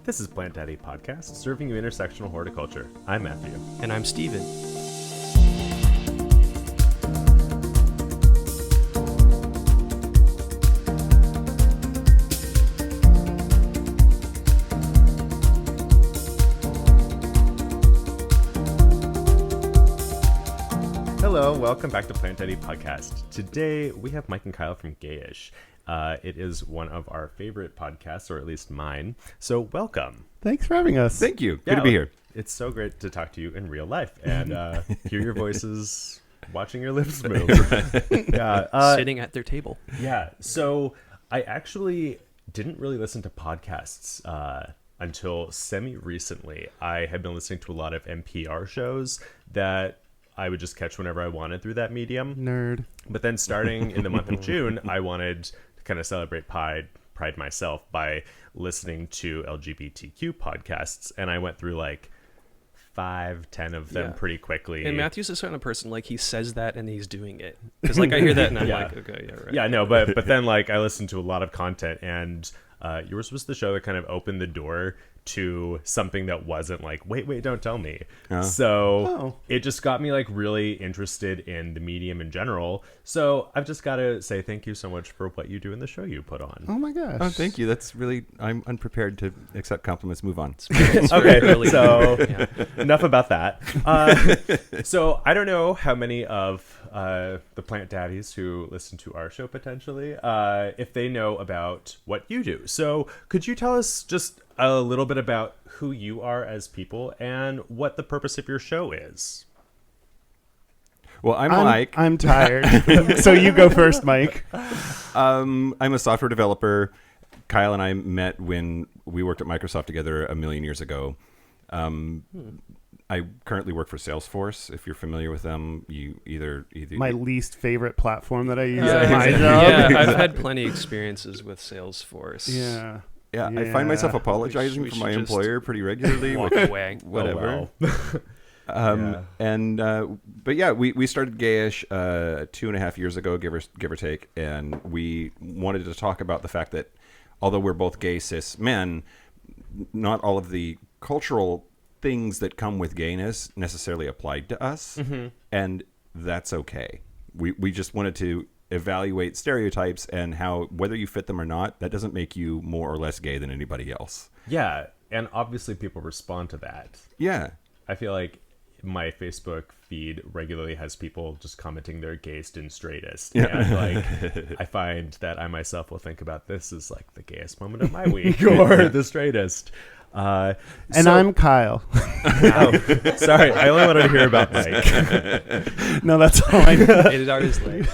This is Plant Daddy Podcast, serving you intersectional horticulture. I'm Matthew. And I'm Steven. Hello, welcome back to Plant Daddy Podcast. Today, we have Mike and Kyle from Gayish. It is one of our favorite podcasts, or at least mine. So welcome. Thanks for having us. Thank you. Good to be here. It's so great to talk to you in real life and hear your voices, watching your lips move. Sitting at their table. Yeah. So I actually didn't really listen to podcasts until semi-recently. I had been listening to a lot of NPR shows that I would just catch whenever I wanted through that medium. Nerd. But then starting in the month of June, I wanted to kind of celebrate Pride myself by listening to LGBTQ podcasts. And I went through like 5-10 of them pretty quickly. And Matthew's the kind of person, like, he says that and he's doing it. Because, like, I hear that and I'm like, okay, yeah, right. Yeah, no, but then, like, I listened to a lot of content, and yours was the show that kind of opened the door to something that wasn't like, wait, don't tell me. So it just got me like really interested in the medium in general. So I've just got to say thank you so much for what you do in the show you put on. Oh my gosh. Oh, thank you. That's really, I'm unprepared to accept compliments. Move on. Okay, so enough about that. So I don't know how many of the Plant Daddies who listen to our show potentially, if they know about what you do. So could you tell us just a little bit about who you are as people and what the purpose of your show is? Well, I'm Mike. I'm tired. So you go first, Mike. I'm a software developer. Kyle and I met when we worked at Microsoft together a million years ago. I currently work for Salesforce. If you're familiar with them, you either my least favorite platform that I use at my job. Yeah, I've had plenty of experiences with Salesforce. Yeah. Yeah, I find myself apologizing for my employer pretty regularly. Walk away. Whatever. Oh, wow. But yeah, we started Gayish 2.5 years ago, give or take, and we wanted to talk about the fact that although we're both gay cis men, not all of the cultural things that come with gayness necessarily applied to us, and that's okay. We just wanted to evaluate stereotypes and how, whether you fit them or not, that doesn't make you more or less gay than anybody else. Yeah, and obviously people respond to that. Yeah. I feel like my Facebook feed regularly has people just commenting they're gayest and straightest. Yeah. And like I find that I myself will think about this as like the gayest moment of my week or the straightest. And I'm Kyle. Oh, sorry, I only wanted to hear about Mike. No, that's all I know. Made it out his leg.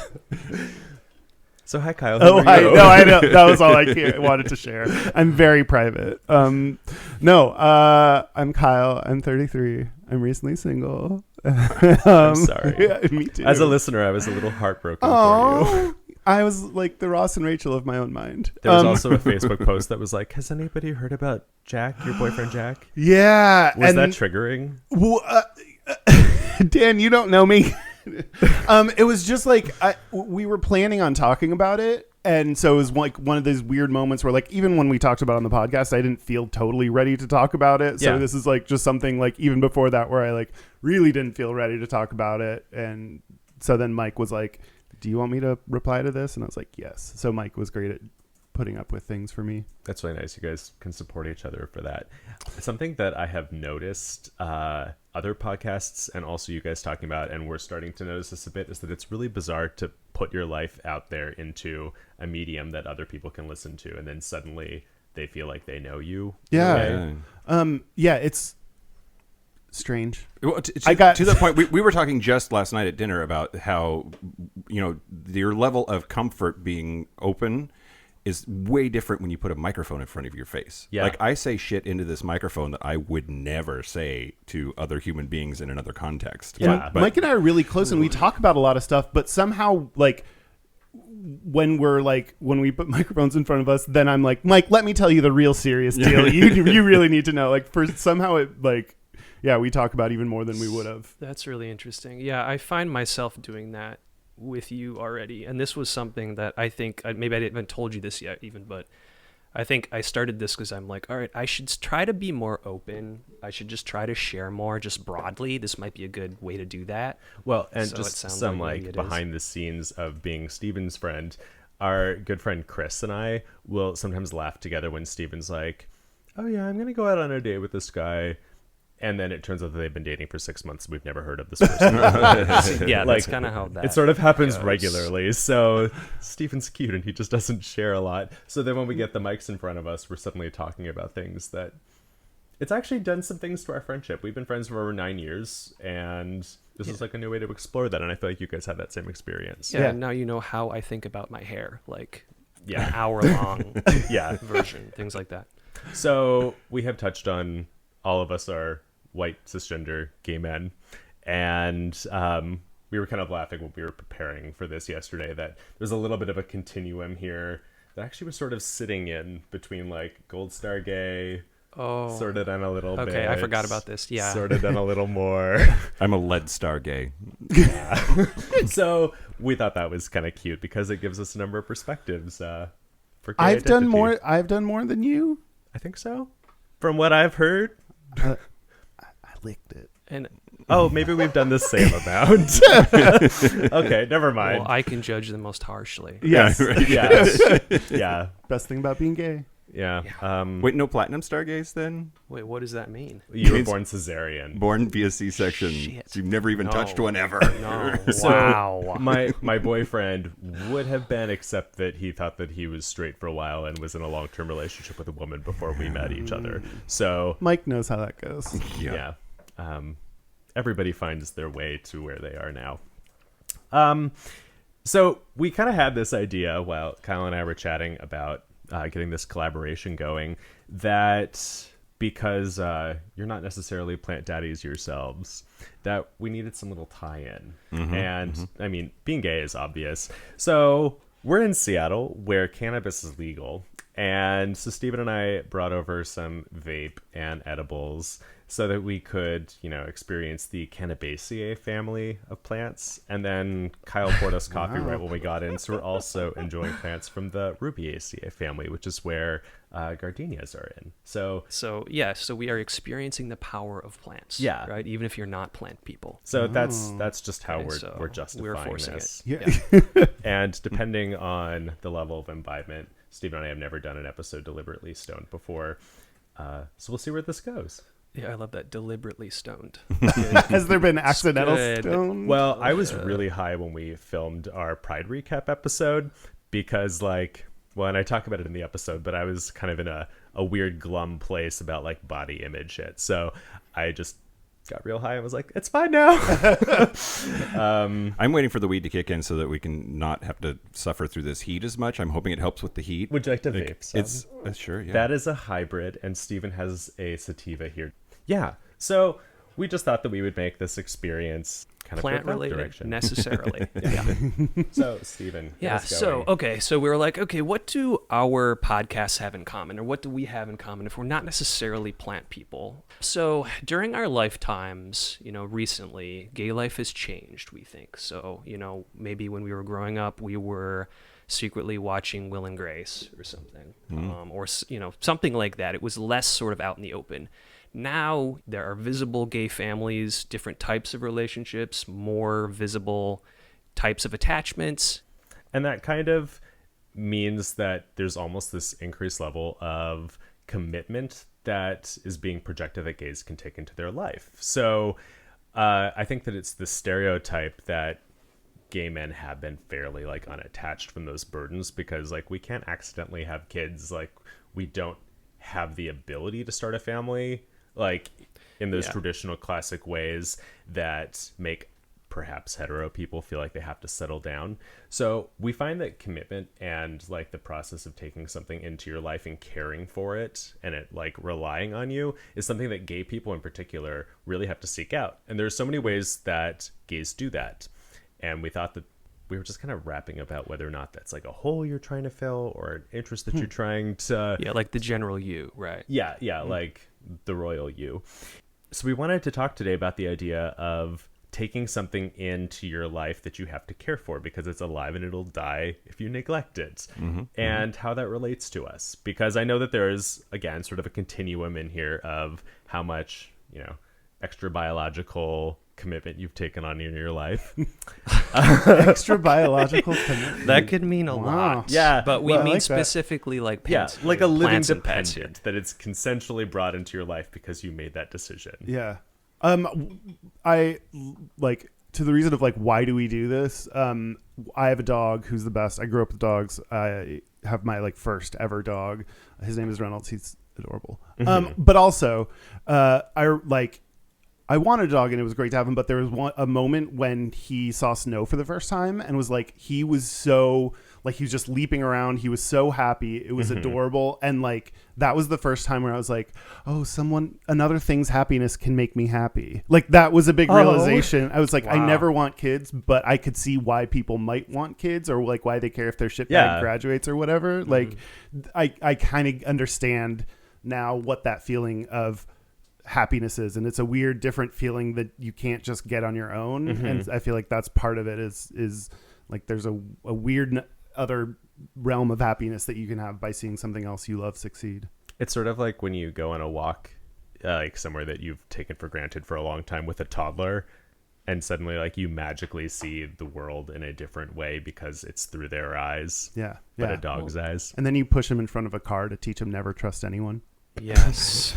So hi, Kyle. I know. That was all I wanted to share. I'm very private. I'm Kyle. I'm 33. I'm recently single. I'm sorry. Yeah, me too. As a listener, I was a little heartbroken for you. I was like the Ross and Rachel of my own mind. There was also a Facebook post that was like, has anybody heard about Jack, your boyfriend Jack? Yeah. Was that triggering? Dan, you don't know me. It was just like we were planning on talking about it. And so it was like one of those weird moments where like even when we talked about it on the podcast, I didn't feel totally ready to talk about it. So this is like just something like even before that where I like really didn't feel ready to talk about it. And so then Mike was like, do you want me to reply to this? And I was like, yes. So Mike was great at putting up with things for me. That's really nice. You guys can support each other for that. Something that I have noticed other podcasts and also you guys talking about, and we're starting to notice this a bit, is that it's really bizarre to put your life out there into a medium that other people can listen to, and then suddenly they feel like they know you. Yeah. It's strange. Well, to that point, we were talking just last night at dinner about how, your level of comfort being open is way different when you put a microphone in front of your face. Yeah. Like I say shit into this microphone that I would never say to other human beings in another context. Yeah. But Mike and I are really close and we talk about a lot of stuff, but somehow like when we put microphones in front of us, then I'm like, Mike, let me tell you the real serious deal. You really need to know. Like somehow it like, yeah, we talk about even more than we would have. That's really interesting. Yeah, I find myself doing that with you already. And this was something that I think, maybe I didn't even told you this yet even, but I think I started this because I'm like, all right, I should try to be more open. I should just try to share more, just broadly. This might be a good way to do that. Well, and So just it sounds some like maybe like it is. behind the scenes of being Steven's friend. Our good friend Chris and I will sometimes laugh together when Steven's like, "Oh yeah, I'm gonna go out on a date with this guy," and then it turns out that they've been dating for 6 months. We've never heard of this person. Yeah, Like, that's kind of how that. It sort of happens goes. regularly. So Steven's cute and he just doesn't share a lot. So then when we get the mics in front of us, we're suddenly talking about things that it's actually done some things to our friendship. We've been friends for over 9 years, and this is like a new way to explore that. And I feel like you guys had that same experience. Yeah, Yeah. and now you know how I think about my hair, like Yeah. an hour-long Yeah. version, things like that. So we have touched on all of us are white cisgender gay men, and we were kind of laughing when we were preparing for this yesterday that there's a little bit of a continuum here that actually was sort of sitting in between like gold star gay, Oh, sort of done a little bit. okay, I forgot about this. Yeah. Sort of done a little more. I'm a lead star gay. So we thought that was kind of cute because it gives us a number of perspectives. For gay I've done identity. more. I've done more than you. I think so. From what I've heard. I licked it. And Oh, maybe we've done the same amount. Okay, never mind. well, I can judge the most harshly. Yes. Yeah. Yeah. Best thing about being gay. Yeah. Wait, no platinum star gays then? Wait, what does that mean? You were Means- born cesarean. Born via C-section. Shit. So you've never even touched No. one ever. No. So, Wow. My boyfriend would have been, except that he thought that he was straight for a while and was in a long-term relationship with a woman before we met each other. So Mike knows how that goes. yeah. Everybody finds their way to where they are now. So we kind of had this idea while Kyle and I were chatting about getting this collaboration going, that because you're not necessarily plant daddies yourselves, that we needed some little tie-in. And I mean, being gay is obvious. So we're in Seattle where cannabis is legal. And so Steven and I brought over some vape and edibles so that we could, experience the Cannabaceae family of plants. And then Kyle poured us coffee right when we got in. So we're also enjoying plants from the Rubiaceae family, which is where gardenias are in. So So we are experiencing the power of plants. Yeah. Right. Even if you're not plant people. that's just how Okay, we're so justifying we're forcing this. it. Yeah. And depending on the level of imbibement, Steven and I have never done an episode deliberately stoned before. So we'll see where this goes. Yeah, I love that. Deliberately stoned. Has there been accidental Good. stone? Well, I was really high when we filmed our Pride recap episode because, and I talk about it in the episode, but I was kind of in a weird glum place about body image shit. So I just got real high and was like, it's fine now. I'm waiting for the weed to kick in so that we can not have to suffer through this heat as much. I'm hoping it helps with the heat. Would you like to vape some? It's sure, yeah. That is a hybrid, and Steven has a sativa here. Yeah. So we just thought that we would make this experience kind of Plant go that related direction. necessarily. Yeah. So, Steven, Yeah. So we were like, okay, what do our podcasts have in common, or what do we have in common if we're not necessarily plant people? So during our lifetimes, recently, gay life has changed, we think. So, maybe when we were growing up, we were secretly watching Will and Grace or something, or something like that. It was less sort of out in the open. Now there are visible gay families, different types of relationships, more visible types of attachments. And that kind of means that there's almost this increased level of commitment that is being projected that gays can take into their life. So I think that it's the stereotype that gay men have been fairly unattached from those burdens because we can't accidentally have kids. We don't have the ability to start a family in those traditional classic ways that make perhaps hetero people feel like they have to settle down. So we find that commitment and the process of taking something into your life and caring for it and it relying on you is something that gay people in particular really have to seek out. And there's so many ways that gays do that. And we thought that we were just kind of rapping about whether or not that's a hole you're trying to fill or an interest that you're trying to... Yeah, the general you, right? Yeah, the royal you. So we wanted to talk today about the idea of taking something into your life that you have to care for because it's alive and it'll die if you neglect it, and how that relates to us. Because I know that there's, again, sort of a continuum in here of how much, extra biological commitment you've taken on in your life. Extra biological commitment. That could mean a lot. Yeah. But we Well, I mean like that. specifically like pets. Like a living plants and pets here. dependent that it's consensually brought into your life because you made that decision. Yeah. I like, to the reason of like, why do we do this? I have a dog who's the best. I grew up with dogs. I have my like first ever dog. His name is Reynolds. He's adorable. But also, I wanted a dog and it was great to have him, but there was a moment when he saw snow for the first time and was like, he was so, like, he was just leaping around. He was so happy. It was adorable. And like, that was the first time where I was like, oh, another thing's happiness can make me happy. Like, that was a big realization. I was like, I never want kids, but I could see why people might want kids, or like why they care if their shitbag graduates or whatever. Like, I kind of understand now what that feeling of happiness is, and it's a weird different feeling that you can't just get on your own. And I feel like that's part of it is like there's a weird other realm of happiness that you can have by seeing something else you love succeed. It's sort of like when you go on a walk like somewhere that you've taken for granted for a long time with a toddler, and suddenly like you magically see the world in a different way because it's through their eyes, but a dog's eyes. And then you push him in front of a car to teach him never trust anyone. Yes.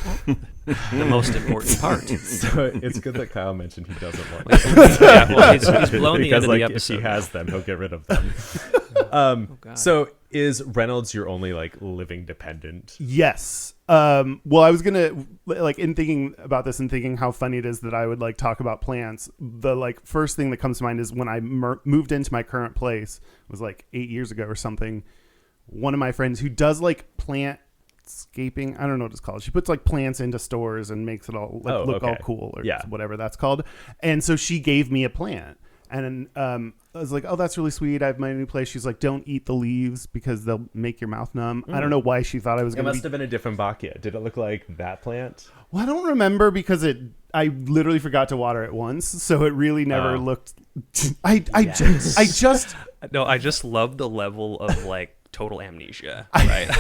The most important part. So it's good that Kyle mentioned he doesn't want he's blown the end of the episode. If he has them, he'll get rid of them. So is Reynolds your only like living dependent? Yes. Well, I was gonna, like, in thinking about this and thinking how funny it is that I would like talk about plants, the like first thing that comes to mind is when I moved into my current place, it was like 8 years ago or something. One of my friends who does like plantscaping, I don't know what it's called. She puts like plants into stores and makes it all like, look all cool or whatever that's called. And so she gave me a plant. And I was like, oh, that's really sweet. I have my new place. She's like, don't eat the leaves because they'll make your mouth numb. I don't know why she thought I was going to. It must have been a different bacchia. Did it look like that plant? Well, I don't remember because I literally forgot to water it once. So it really never looked. I just love the level of like total amnesia, right?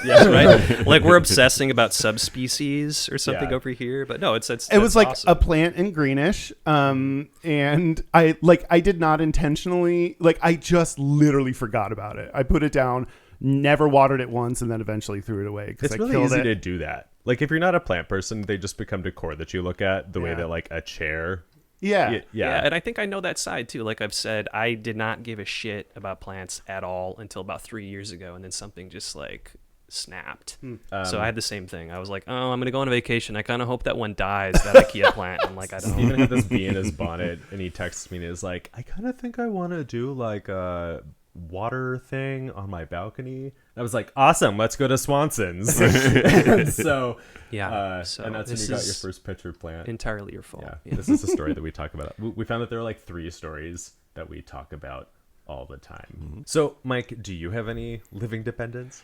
Right. Like we're obsessing about subspecies or something over here, but no, it was like awesome. A plant in greenish, and I did not intentionally, like, I just literally forgot about it. I put it down, never watered it once, and then eventually threw it away because it's really easy to do that. Like if you're not a plant person, they just become decor that you look at the way that like a chair. Yeah, and I think I know that side too. Like I've said, I did not give a shit about plants at all until about 3 years ago, and then something just like snapped. So I had the same thing. I was like, oh, I'm gonna go on a vacation. I kind of hope that one dies, that IKEA plant. I'm like, I don't know. Steven had this bee in his bonnet, and he texts me and is like, I kind of think I want to do like a water thing on my balcony. I was like, awesome, let's go to Swanson's. And so and that's when you got your first pitcher plant. Entirely your fault. Yeah. This is a story that we talk about. We found that there are like 3 stories that we talk about all the time. So Mike, do you have any living dependents?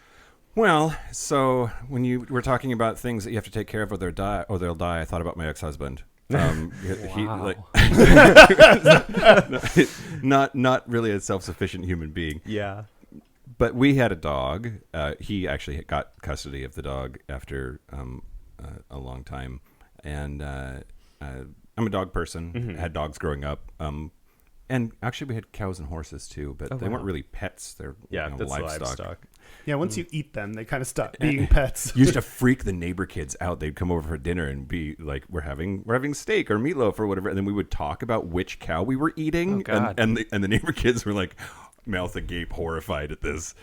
Well, so when you were talking about things that you have to take care of or they'll die, I thought about my ex-husband. He like not really a self-sufficient human being. Yeah. But we had a dog. He actually got custody of the dog after a long time. And I'm a dog person. Had dogs growing up. And actually we had cows and horses too, but they weren't really pets. They're that's livestock. Yeah, once you eat them, they kind of stop being pets. Used to freak the neighbor kids out. They'd come over for dinner and be like, "We're having steak or meatloaf or whatever," and then we would talk about which cow we were eating, and the neighbor kids were like, mouth agape, horrified at this.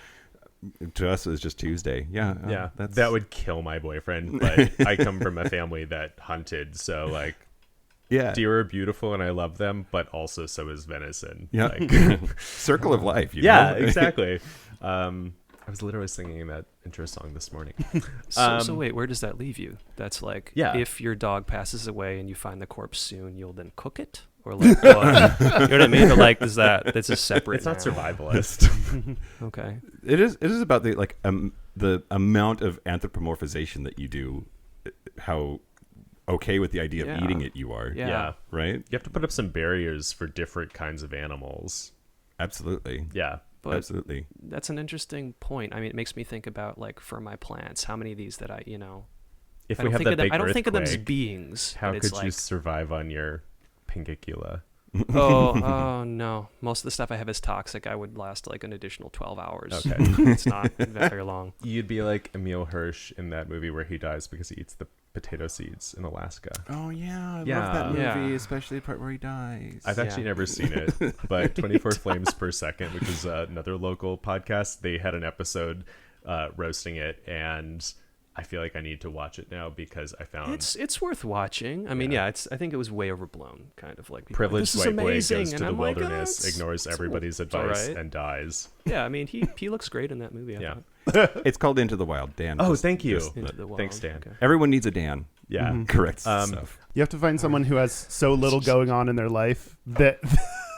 To us, it was just Tuesday. That would kill my boyfriend. But I come from a family that hunted, so like. Yeah, deer are beautiful and I love them, but also so is venison. Yeah, like, circle of life. You know? Exactly. I was literally singing that intro song this morning. So wait, where does that leave you? That's like, if your dog passes away and you find the corpse soon, you'll then cook it, or like, you know what I mean? Or like, that's a separate. It's not survivalist. Okay, it is about the amount of anthropomorphization that you do. How okay with the idea of Yeah. eating it, you are. Yeah. Right? You have to put up some barriers for different kinds of animals. Absolutely. Yeah. But Absolutely. that's an interesting point. I mean, it makes me think about like for my plants, how many of these that I If I we don't have think that of them. big I don't think of them as earthquake, beings. how but it's could you like, survive on your Pingicula? oh no! Most of the stuff I have is toxic. I would last like an additional 12 hours. Okay. It's not very long. You'd be like Emil Hirsch in that movie where he dies because he eats the potato seeds in Alaska. Oh, yeah. I Yeah. love that movie, Yeah. especially the part where he dies. I've actually Yeah. never seen it, but 24 Flames Per Second, which is another local podcast, they had an episode roasting it, and I feel like I need to watch it now because I found It's worth watching. I mean, Yeah. I think it was way overblown, kind of like people are like, privileged this is white boy amazing, goes to and the I'm like, wilderness, it's- ignores it's- everybody's it's advice, alright. and dies. Yeah, I mean, he looks great in that movie. I Yeah. thought. It's called Into the Wild, Dan. Oh, thank you. Into the Wild. Thanks, Dan. Okay. Everyone needs a Dan. Yeah. Correct Um, stuff. You have to find someone who has so little going on in their life that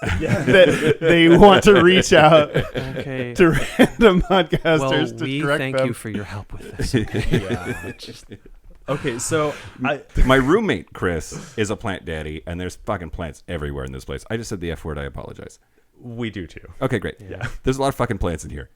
that they want to reach out Okay. to random podcasters Well, to we direct thank them. you for your help with this. Okay? Yeah. Okay, so My roommate, Chris, is a plant daddy, and there's fucking plants everywhere in this place. I just said the F word. I apologize. we do too. Okay, great. Yeah. There's a lot of fucking plants in here.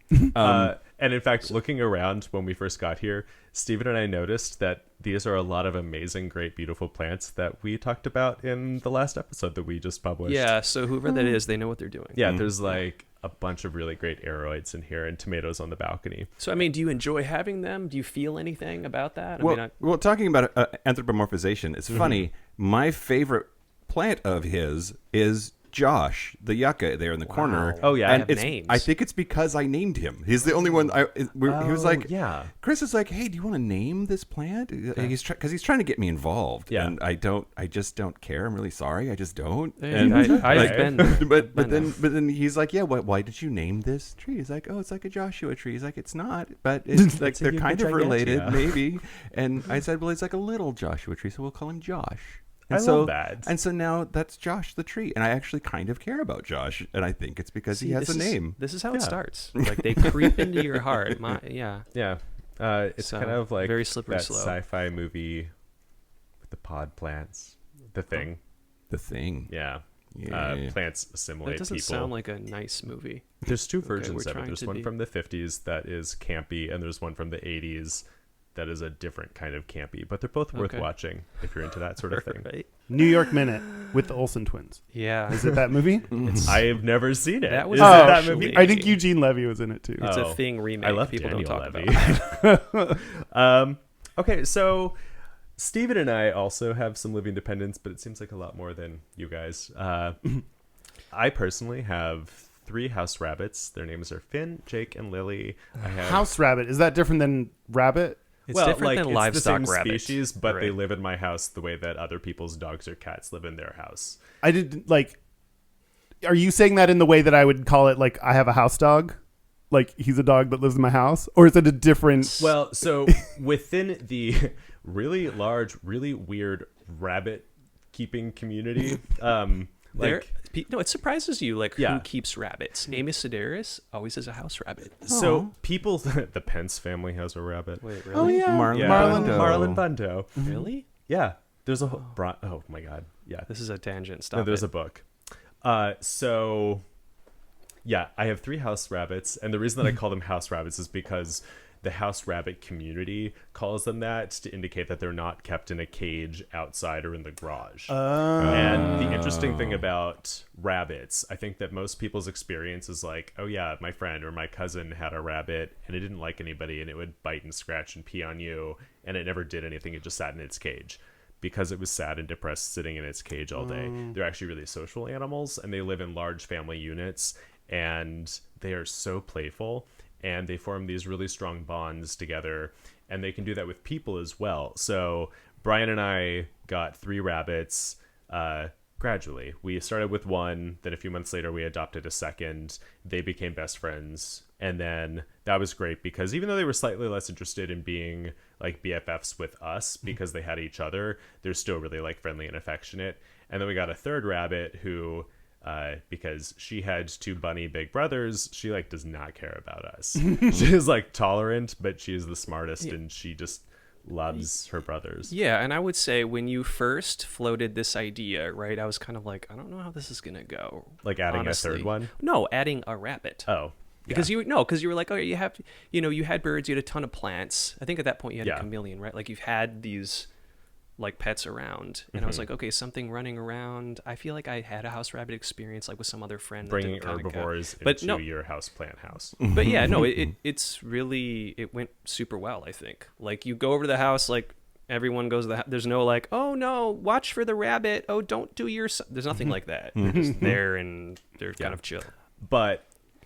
And in fact, looking around when we first got here, Stephen and I noticed that these are a lot of amazing, great, beautiful plants that we talked about in the last episode that we just published. Yeah, so whoever that is, they know what they're doing. Yeah, there's like a bunch of really great aeroids in here and tomatoes on the balcony. So, I mean, do you enjoy having them? Do you feel anything about that? Well, talking about anthropomorphization, it's funny. My favorite plant of his is Josh, the yucca there in the corner. Oh, yeah. They and have names. I think it's because I named him. He's the only one. He was like, yeah. Chris is like, hey, do you want to name this plant? Because he's trying to get me involved. Yeah. And I just don't care. I'm really sorry. I just don't. Hey, And I've been there. but I know. then he's like, yeah, why did you name this tree? He's like, oh, it's like a Joshua tree. He's like, it's not, but it's like It's a they're Yucca kind of related, gigantea. maybe. And I said, well, it's like a little Joshua tree, so we'll call him Josh. And I so, love that. And so now that's Josh the tree, and I actually kind of care about Josh, and I think it's because he See, has this a is- name. This is how Yeah. it starts. Like they creep into your heart. Yeah. Yeah. It's So, kind of like very slippery that slope. sci-fi movie with the pod plants. The Thing. The Thing. Yeah. Yeah. Plants assimilate That doesn't people. sound like a nice movie. There's two we're versions of it. trying There's to one be- from the 50s that is campy, and there's one from the 80s that is a different kind of campy. But they're both worth Okay. watching if you're into that sort of thing. Right? New York Minute with the Olsen twins. Yeah. Is it that movie? I have never seen it. That was Is it Oh, that actually- movie? I think Eugene Levy was in it too. It's Oh, a Thing remake. I love People Daniel don't talk Levy. about. Okay, so Steven and I also have some living dependents, but it seems like a lot more than you guys. I personally have 3 house rabbits. Their names are Finn, Jake, and Lily. I have House rabbit. Is that different than rabbit? It's different than it's livestock the same rabbits. species, but they Right. live in my house the way that other people's dogs or cats live in their house. I did like. Are you saying that in the way that I would call it? Like I have a house dog, like he's a dog that lives in my house, or is it a different? Well, so within the really large, really weird rabbit keeping community, There, like no, it surprises you, like Yeah. who keeps rabbits. Amos Sedaris always has a house rabbit. so people, the Pence family has a rabbit. Wait, really? Oh yeah, Marlon Yeah, Marlon. Marlon Bundo. Really? Yeah, there's a whole. Oh my god, yeah. This is a tangent. Stop No, there's it. a book. So yeah, I have 3 house rabbits, and the reason that I call them house rabbits is because the house rabbit community calls them that to indicate that they're not kept in a cage outside or in the garage. And the interesting thing about rabbits, I think that most people's experience is like, oh yeah, my friend or my cousin had a rabbit and it didn't like anybody and it would bite and scratch and pee on you, and it never did anything. It just sat in its cage because it was sad and depressed sitting in its cage all day. They're actually really social animals, and they live in large family units, and they are so playful, and they form these really strong bonds together, and they can do that with people as well. So Brian and I got 3 rabbits gradually. We started with 1, then a few months later we adopted a second. They became best friends, and then that was great because even though they were slightly less interested in being like BFFs with us because they had each other, they're still really like friendly and affectionate. And then we got a 3rd rabbit who because she had 2 bunny big brothers, she like does not care about us. She is like tolerant, but she is the smartest, and she just loves her brothers. Yeah, and I would say when you first floated this idea, right, I was kind of like, I don't know how this is going to go. Like adding honestly. a third one? No, adding a rabbit. Oh. Because you were like, oh, you have, you had birds, you had a ton of plants. I think at that point you had a chameleon, right? Like you've had these like pets around, and I was like, okay, something running around. I feel like I had a house rabbit experience, like with some other friend, bringing herbivores into your house plant house. But yeah, no, it's really, it went super well. I think like you go over to the house, like everyone goes to the house. There's no like, oh no, watch for the rabbit. Oh, don't do your. There's nothing like that. They're just there and they're kind of chill. But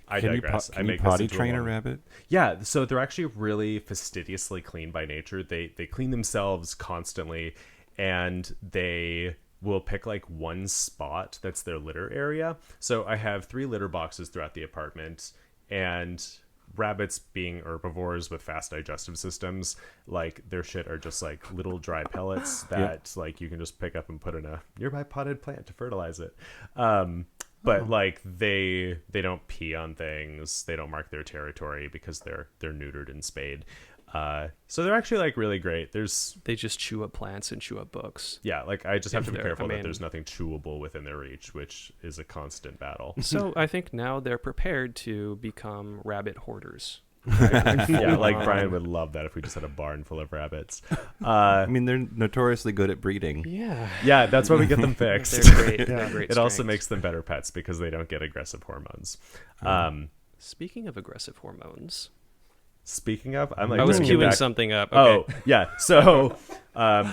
I digress. Can you potty train a rabbit? Yeah, so they're actually really fastidiously clean by nature. They clean themselves constantly, and they will pick like one spot that's their litter area. So I have 3 litter boxes throughout the apartment, and rabbits being herbivores with fast digestive systems, like their shit are just like little dry pellets that like you can just pick up and put in a nearby potted plant to fertilize it. But like they don't pee on things, they don't mark their territory because they're neutered and spayed. So they're actually like really great. They just chew up plants and chew up books. Yeah, like I just have to be careful that there's nothing chewable within their reach, which is a constant battle. So I think now they're prepared to become rabbit hoarders. Yeah, like Brian would love that if we just had a barn full of rabbits. I mean, they're notoriously good at breeding. Yeah, that's why we get them fixed. They're great. They're great. It also makes them better pets because they don't get aggressive hormones. Speaking of aggressive hormones. Speaking of, I'm like I was queuing something up. Okay. Oh, yeah. So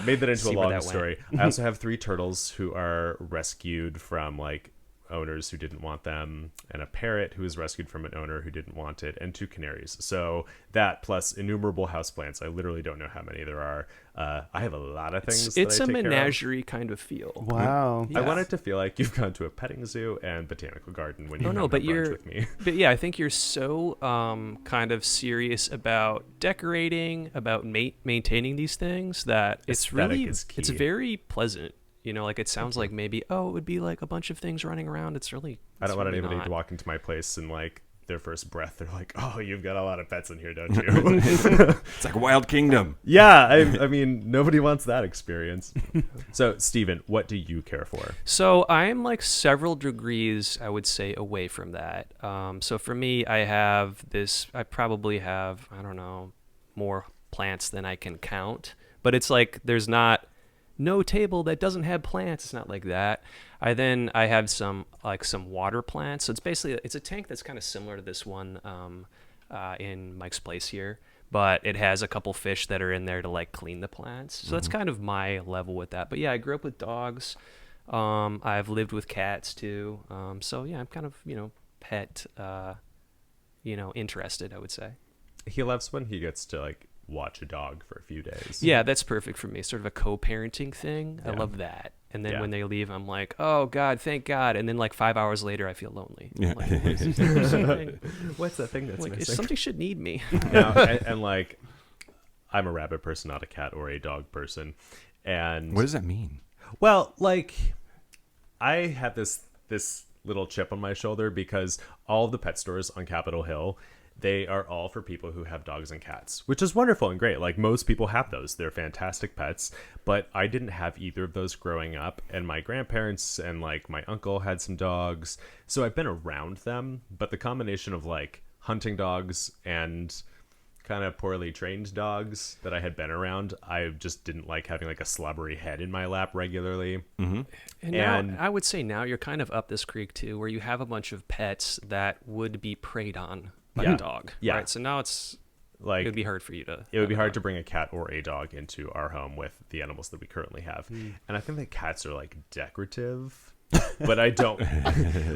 made that into a long that story. I also have 3 turtles who are rescued from like owners who didn't want them, and a parrot who was rescued from an owner who didn't want it, and 2 canaries. So that plus innumerable houseplants. I literally don't know how many there are. I have a lot of things. It's a menagerie kind of feel. Wow. Yeah. I want it to feel like you've gone to a petting zoo and botanical garden when you come to but brunch with me. But yeah, I think you're so kind of serious about decorating, about maintaining these things that it's really it's very pleasant. Like it sounds like maybe, it would be like a bunch of things running around. I don't want anybody to walk into my place and like their first breath, they're like, oh, you've got a lot of pets in here, don't you? It's like a wild kingdom. Yeah, I mean, nobody wants that experience. So, Steven, what do you care for? So I'm like several degrees, I would say, away from that. So for me, I probably have, I don't know, more plants than I can count. But it's like there's no table that doesn't have plants. It's not like that. I have some water plants. So it's basically a tank that's kind of similar to this one in Mike's place here, but it has a couple fish that are in there to like clean the plants. So that's kind of my level with that. But yeah, I grew up with dogs. I've lived with cats too. So yeah, I'm kind of pet interested, I would say. He loves when he gets to like watch a dog for a few days. Yeah, that's perfect for me. Sort of a co-parenting thing. I love that. And then when they leave, I'm like, oh God, thank God. And then like 5 hours later, I feel lonely. Yeah. Like, what's the thing that's missing? Something should need me. and like, I'm a rabbit person, not a cat or a dog person. And what does that mean? Well, like, I have this little chip on my shoulder because all of the pet stores on Capitol Hill, they are all for people who have dogs and cats, which is wonderful and great. Like, most people have those. They're fantastic pets. But I didn't have either of those growing up. And my grandparents and, like, my uncle had some dogs. So I've been around them. But the combination of, like, hunting dogs and kind of poorly trained dogs that I had been around, I just didn't like having, like, a slobbery head in my lap regularly. Mm-hmm. And now, I would say now you're kind of up this creek, too, where you have a bunch of pets that would be preyed on by a dog. Yeah. Right? So now it's like, it would be hard for you to. It would be hard to bring a cat or a dog into our home with the animals that we currently have. And I think that cats are like decorative, but I don't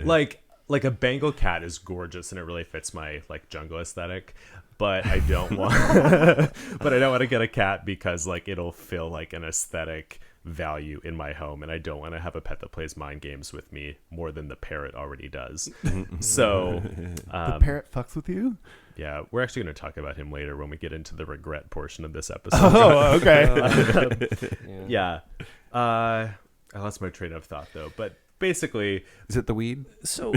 like a Bengal cat is gorgeous and it really fits my like jungle aesthetic. But I don't want, to get a cat because like it'll feel like an aesthetic value in my home, and I don't want to have a pet that plays mind games with me more than the parrot already does. So the parrot fucks with you? Yeah, we're actually going to talk about him later when we get into the regret portion of this episode. Oh, okay. Yeah. I lost my train of thought though, but basically, is it the weed? So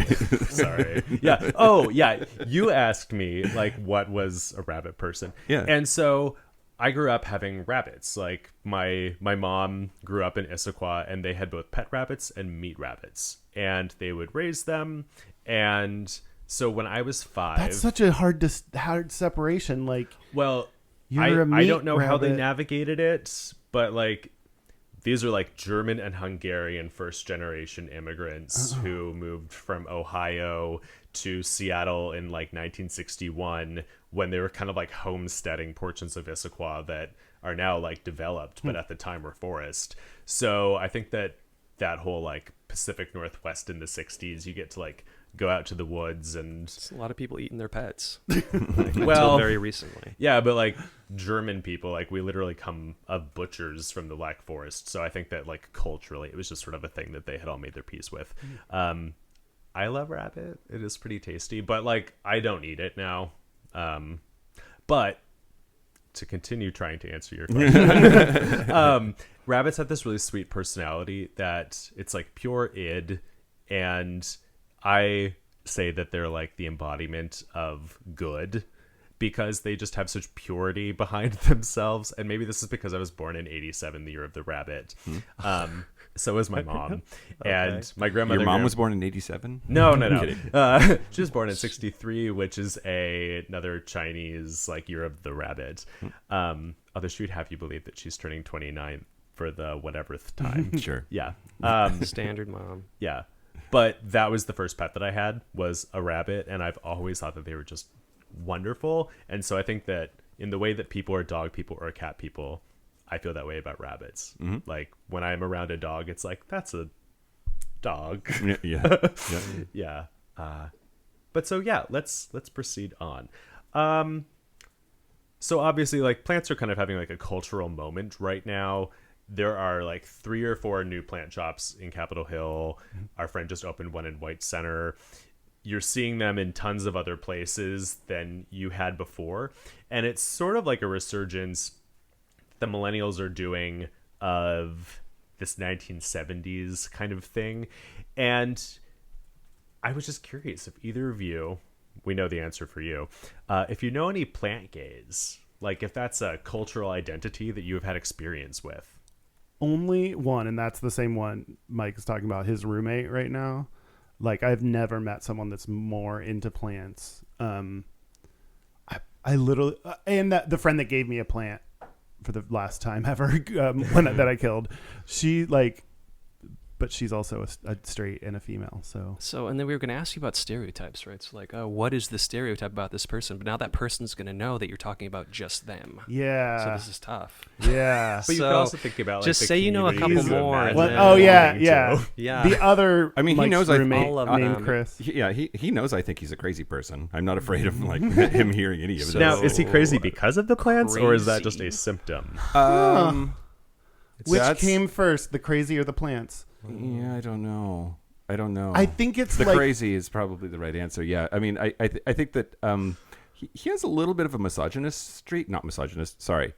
sorry. Yeah. Oh, yeah. You asked me like what was a rabbit person. Yeah. And so I grew up having rabbits. Like my mom grew up in Issaquah, and they had both pet rabbits and meat rabbits, and they would raise them. And so when I was 5, That's such a hard separation. Like, well, you're a I meat don't know how they rabbit. navigated it, but like these are like German and Hungarian first generation immigrants who moved from Ohio to Seattle in like 1961 when they were kind of like homesteading portions of Issaquah that are now like developed, but at the time were forest. So I think that whole like Pacific Northwest in the 60s, you get to like go out to the woods and It's a lot of people eating their pets. well, Until very recently. yeah, but like German people, like we literally come of butchers from the Black Forest. So I think that like culturally, it was just sort of a thing that they had all made their peace with. I love rabbit. It is pretty tasty, but like I don't eat it now. But to continue trying to answer your question, rabbits have this really sweet personality that it's like pure id, and I say that they're like the embodiment of good because they just have such purity behind themselves. And maybe this is because I was born in 87, the year of the rabbit. So was my mom. And my grandmother. Your mom was born in 87? No. kidding. She was born in 63, which is another Chinese like year of the rabbit. Although she would have you believe that she's turning 29 for the whateverth time. Sure. Yeah. Standard mom. Yeah. But that was the first pet that I had, was a rabbit, and I've always thought that they were just wonderful. And so I think that in the way that people are dog people or cat people, I feel that way about rabbits. Like when I'm around a dog, it's like, that's a dog. Yeah. Yeah. But so yeah, let's proceed on. So obviously, like, plants are kind of having like a cultural moment right now. There are like 3 or 4 new plant shops in Capitol Hill. Our friend just opened one in White Center. You're seeing them in tons of other places than you had before. And it's sort of like a resurgence the millennials are doing of this 1970s kind of thing. And I was just curious if either of you, we know the answer for you, if you know any plant gays, like if that's a cultural identity that you have had experience with. Only one, and that's the same one Mike is talking about, his roommate right now. Like, I've never met someone that's more into plants. I literally, and the friend that gave me a plant for the last time ever, that I killed, she like, but she's also a straight and a female. So, and then we were going to ask you about stereotypes, right? So like, oh, what is the stereotype about this person? But now that person's going to know that you're talking about just them. yeah. So this is tough. Yeah. But you can also think about like just the say you know a couple communities more. of and What? then- Oh yeah, belonging yeah. to. Yeah. The other, I mean, he Mike's knows roommate all of named them. Chris. He knows I think he's a crazy person. I'm not afraid of like him hearing any of this. Now, is he crazy because of the plants, or is that just a Crazy. symptom? Which That's- came first, the crazy or the plants? Yeah, I don't know. I think it's the like crazy is probably the right answer. Yeah, I mean, I think that he has a little bit of a misogynist streak. Not misogynist. Sorry.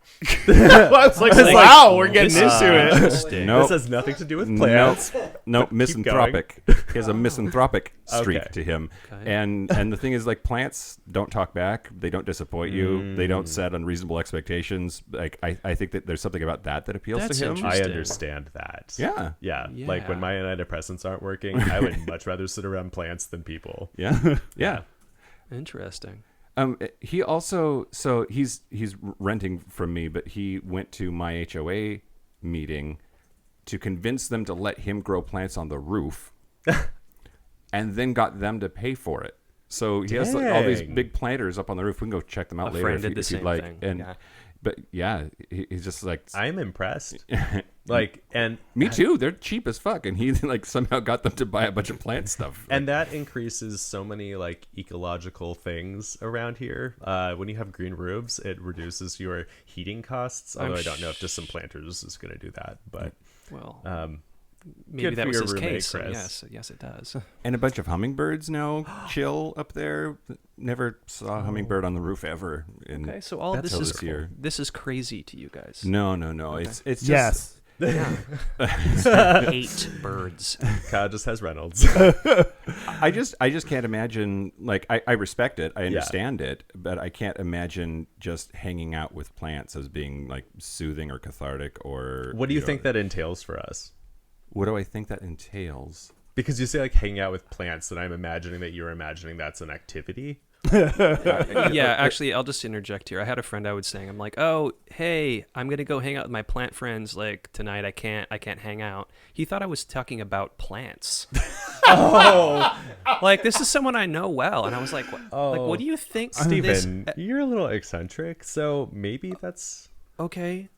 I was like, wow, we're getting into it. Interesting. No. This has nothing to do with plants. No, misanthropic. He has a misanthropic streak Okay. to him. Okay. And the thing is, like, plants don't talk back. They don't disappoint you. They don't set unreasonable expectations. Like, I think that there's something about that appeals That's to him. interesting. I understand that. Yeah. Yeah. Yeah. Like when my antidepressants aren't working, I would much rather sit around plants than people. Yeah. Yeah. Interesting. He also, so he's renting from me, but he went to my HOA meeting to convince them to let him grow plants on the roof, and then got them to pay for it. So he has like, all these Dang. big planters up on the roof. We can go check them out A later friend if, did you, the if you'd same like. thing. And Yeah. but yeah, he's just like I'm impressed. Like, and me too. They're cheap as fuck, and he like somehow got them to buy a bunch of plant stuff. and that increases so many like ecological things around here. When you have green roofs, it reduces your heating costs. Although I don't know if just some planters is going to do that, but Well, good maybe for that was your his roommate, case. So Chris. yes, it does. And a bunch of hummingbirds now chill up there. Never saw a hummingbird on the roof ever. In Okay, so all of that's this is this year. this is crazy to you guys. No. It's just yes. I hate birds. Kyle just has Reynolds. I just can't imagine. Like, I respect it, I understand it, but I can't imagine just hanging out with plants as being like soothing or cathartic. Or What do you think that entails for us? What do I think that entails? Because you say like hanging out with plants, and I'm imagining that you're imagining that's an activity. Yeah, actually, I'll just interject here. I had a friend I was saying, I'm like, oh, hey, I'm gonna go hang out with my plant friends. Like tonight, I can't hang out. He thought I was talking about plants. Oh, Like this is someone I know well, and I was like, what do you think, Steven, you're a little eccentric, so maybe that's Okay.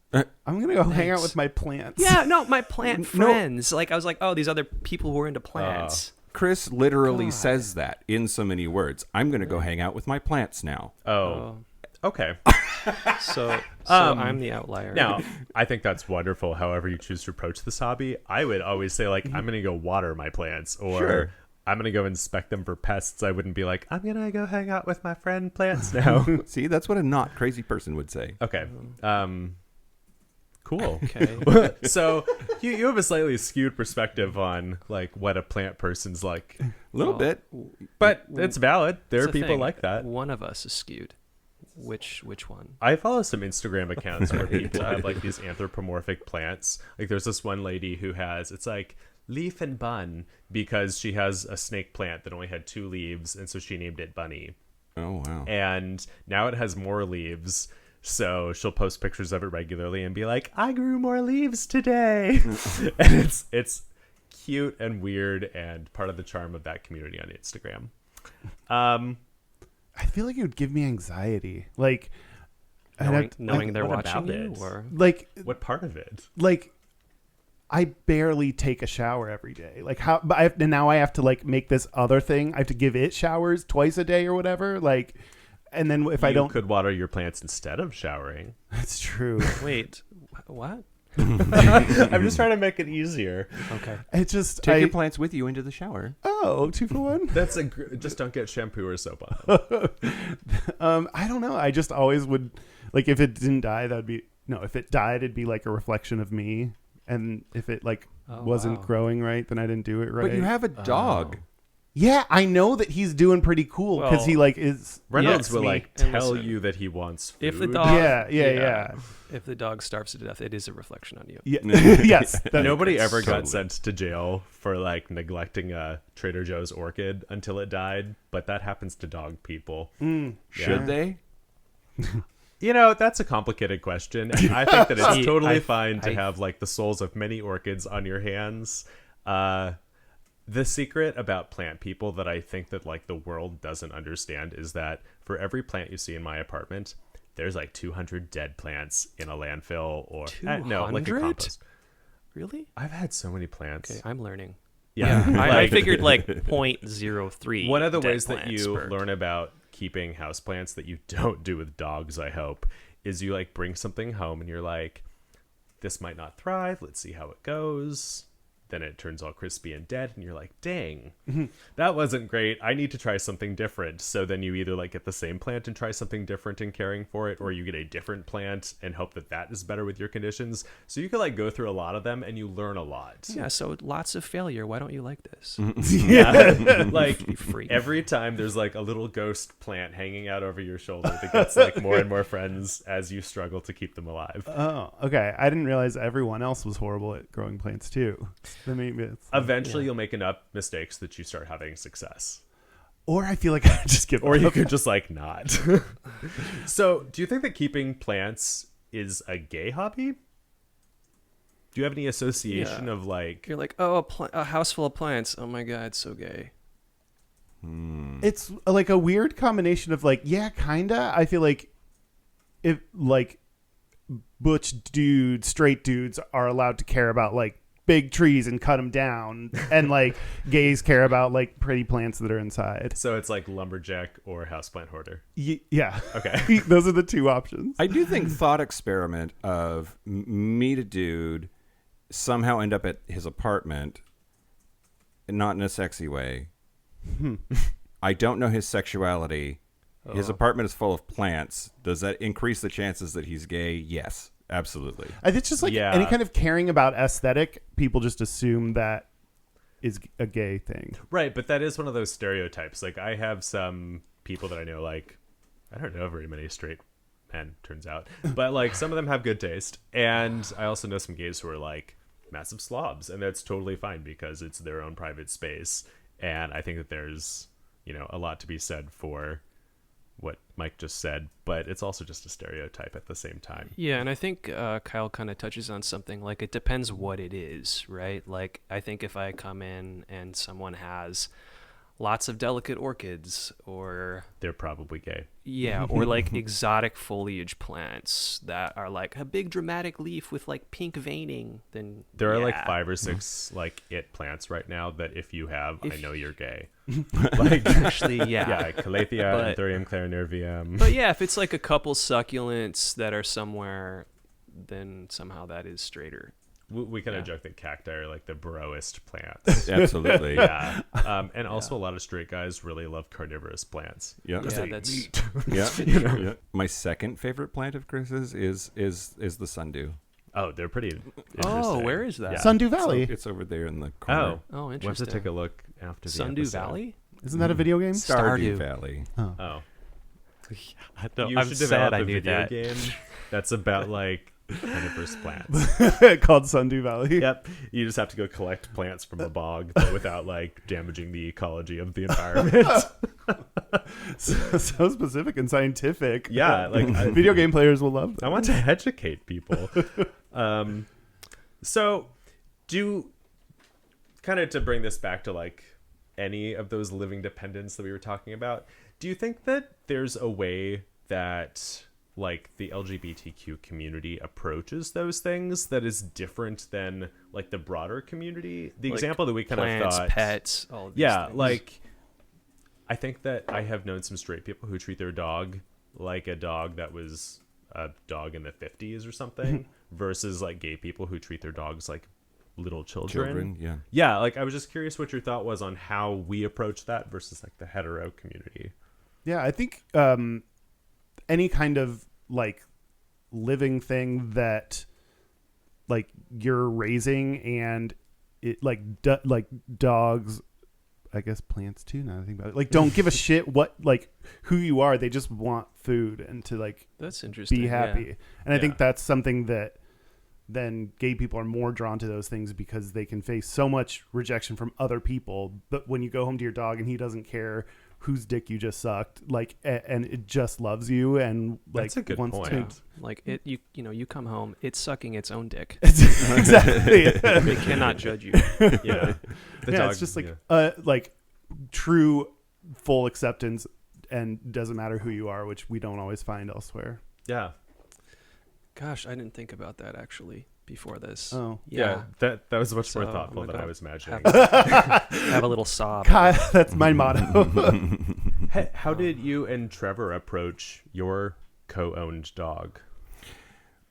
I'm gonna go hang out Thanks. with my plants. Yeah, no, my plant friends. Like I was like, oh, these other people who are into plants. Chris literally says that in so many words. I'm going to go hang out with my plants now. Oh, okay. So I'm the outlier. Now, I think that's wonderful. However you choose to approach this hobby, I would always say like, I'm going to go water my plants, or Sure. I'm going to go inspect them for pests. I wouldn't be like, I'm going to go hang out with my friend plants now. See, that's what a not crazy person would say. Okay. Cool. Okay. So you have a slightly skewed perspective on like what a plant person's like, A little bit. but it's valid. There That's are the people thing. like that. One of us is skewed. Which one? I follow some Instagram accounts where people have like these anthropomorphic plants. Like there's this one lady who has, it's like leaf and bun, because she has a snake plant that only had 2 leaves, and so she named it Bunny. Oh, wow. And now it has more leaves. So she'll post pictures of it regularly and be like, I grew more leaves today. And it's cute and weird and part of the charm of that community on Instagram. I feel like it would give me anxiety. Like, Knowing they're what watching about you, it? or What part of it? like I barely take a shower every day. Like how? But now I have to like make this other thing. I have to give it showers twice a day or whatever. Like, and then if I You don't, could water your plants instead of showering. that's true. wait, what? I'm just trying to make it easier. Okay. It just Take your plants with you into the shower. Oh, 2 for 1. That's just don't get shampoo or soap on them. I don't know. I just always would like if it didn't die, that'd be no. If it died, it'd be like a reflection of me. And if it like wasn't wow. growing right, then I didn't do it right. But you have a dog. Yeah, I know that he's doing pretty cool because Well, he like is. Reynolds Yes, will me. like And tell listen, you that he wants food. if the dog- Yeah. If the dog starves to death, it is a reflection on you. Yeah. Yes. Nobody ever got Totally. sent to jail for like neglecting a Trader Joe's orchid until it died, but that happens to dog people. Should they? You know, that's a complicated question, and I think that it's See, totally I- fine to I- have like the souls of many orchids on your hands. The secret about plant people that I think that like the world doesn't understand is that for every plant you see in my apartment, there's like 200 dead plants in a landfill or no, like a 200? compost. Really? I've had so many plants. Okay, I'm learning. Yeah, I like- figured like 0.03. One of the dead ways that plants you per- learn about keeping houseplants that you don't do with dogs, I hope, is you like bring something home and you're like, this might not thrive. Let's see how it goes. Then it turns all crispy and dead, and you're like, dang, that wasn't great. I need to try something different. So then you either like get the same plant and try something different in caring for it, or you get a different plant and hope that that is better with your conditions. So you can like go through a lot of them and you learn a lot. Yeah, so lots of failure. Why don't you like this? Yeah. Like You freak. every time there's like a little ghost plant hanging out over your shoulder that gets like more and more friends as you struggle to keep them alive. Oh, okay. I didn't realize everyone else was horrible at growing plants too. Then maybe it's Eventually you'll make enough mistakes that you start having success. or I feel like I just give Or you up. could just like not. So do you think that keeping plants is a gay hobby? Do you have any association Yeah. of like You're like, oh, a house full of plants. Oh my god, so gay. It's like a weird combination of like, yeah, kinda. I feel like if like butch dudes, straight dudes are allowed to care about like big trees and cut them down, and like gays care about like pretty plants that are inside. so it's like lumberjack or houseplant hoarder? Yeah. Okay. Those are the two options. I do think thought experiment of meet a dude, somehow end up at his apartment, not in a sexy way. I don't know his sexuality. His apartment is full of plants. Does that increase the chances that he's gay? Yes, absolutely. It's just like Yeah. any kind of caring about aesthetic. People just assume that is a gay thing. Right, but that is one of those stereotypes. Like, I have some people that I know, like, I don't know very many straight men, turns out, but like some of them have good taste, and I also know some gays who are like massive slobs, and that's totally fine because it's their own private space. And I think that there's, a lot to be said for what Mike just said, but it's also just a stereotype at the same time. Yeah, and I think Kyle kind of touches on something, like it depends what it is, right? Like, I think if I come in and someone has lots of delicate orchids, or they're probably gay. Yeah, or like exotic foliage plants that are like a big dramatic leaf with like pink veining, then there are like 5 or 6 like it plants right now that if you have, I know you're gay. Like, actually, yeah, Calathea, Anthurium clarinervium. But yeah, if it's like a couple succulents that are somewhere, then somehow that is straighter. We kind of joke that cacti are like the broest plants. Absolutely. Yeah. And also a lot of straight guys really love carnivorous plants. Yeah. That's Yeah. My second favorite plant of Chris's is the sundew. Oh, they're pretty interesting. Oh, where is that? Yeah. Sundew Valley. So it's over there in the corner. Oh, We'll have interesting. to take a look after the Sundew episode. Valley? Isn't that a video game? Stardew Valley. Oh. You I'm should sad develop I a knew video that. Game that's about like carnivorous plants. Called Sundew Valley. Yep. You just have to go collect plants from a bog, but without like damaging the ecology of the environment. So specific and scientific. Yeah, like video game players will love that. I want to educate people. So do kind of to bring this back to like any of those living dependents that we were talking about, do you think that there's a way that like the LGBTQ community approaches those things that is different than like the broader community? The Like example that we kind plants, of thought, pets, all of these things. like I think that I have known some straight people who treat their dog like a dog that was a dog in the 50s or something, versus like gay people who treat their dogs like little children. Yeah, like I was just curious what your thought was on how we approach that versus like the hetero community. Yeah, I think any kind of like living thing that like you're raising, and it like like dogs, I guess plants too, now that I think about it, like don't give a shit what like who you are. They just want food and to like That's interesting. be happy. Yeah. And I think that's something that then gay people are more drawn to those things because they can face so much rejection from other people. But when you go home to your dog and he doesn't care whose dick you just sucked, like, and it just loves you, and like That's a good wants point. to. Like it, you come home, it's sucking its own dick. Exactly. It cannot judge you. Yeah, It's just like true full acceptance, and doesn't matter who you are, which we don't always find elsewhere. Yeah. Gosh, I didn't think about that actually before this. Oh. Yeah, that was much more So, thoughtful I'm than gonna I was imagining. Have a little sob. God, that's my motto. How did you and Trevor approach your co-owned dog?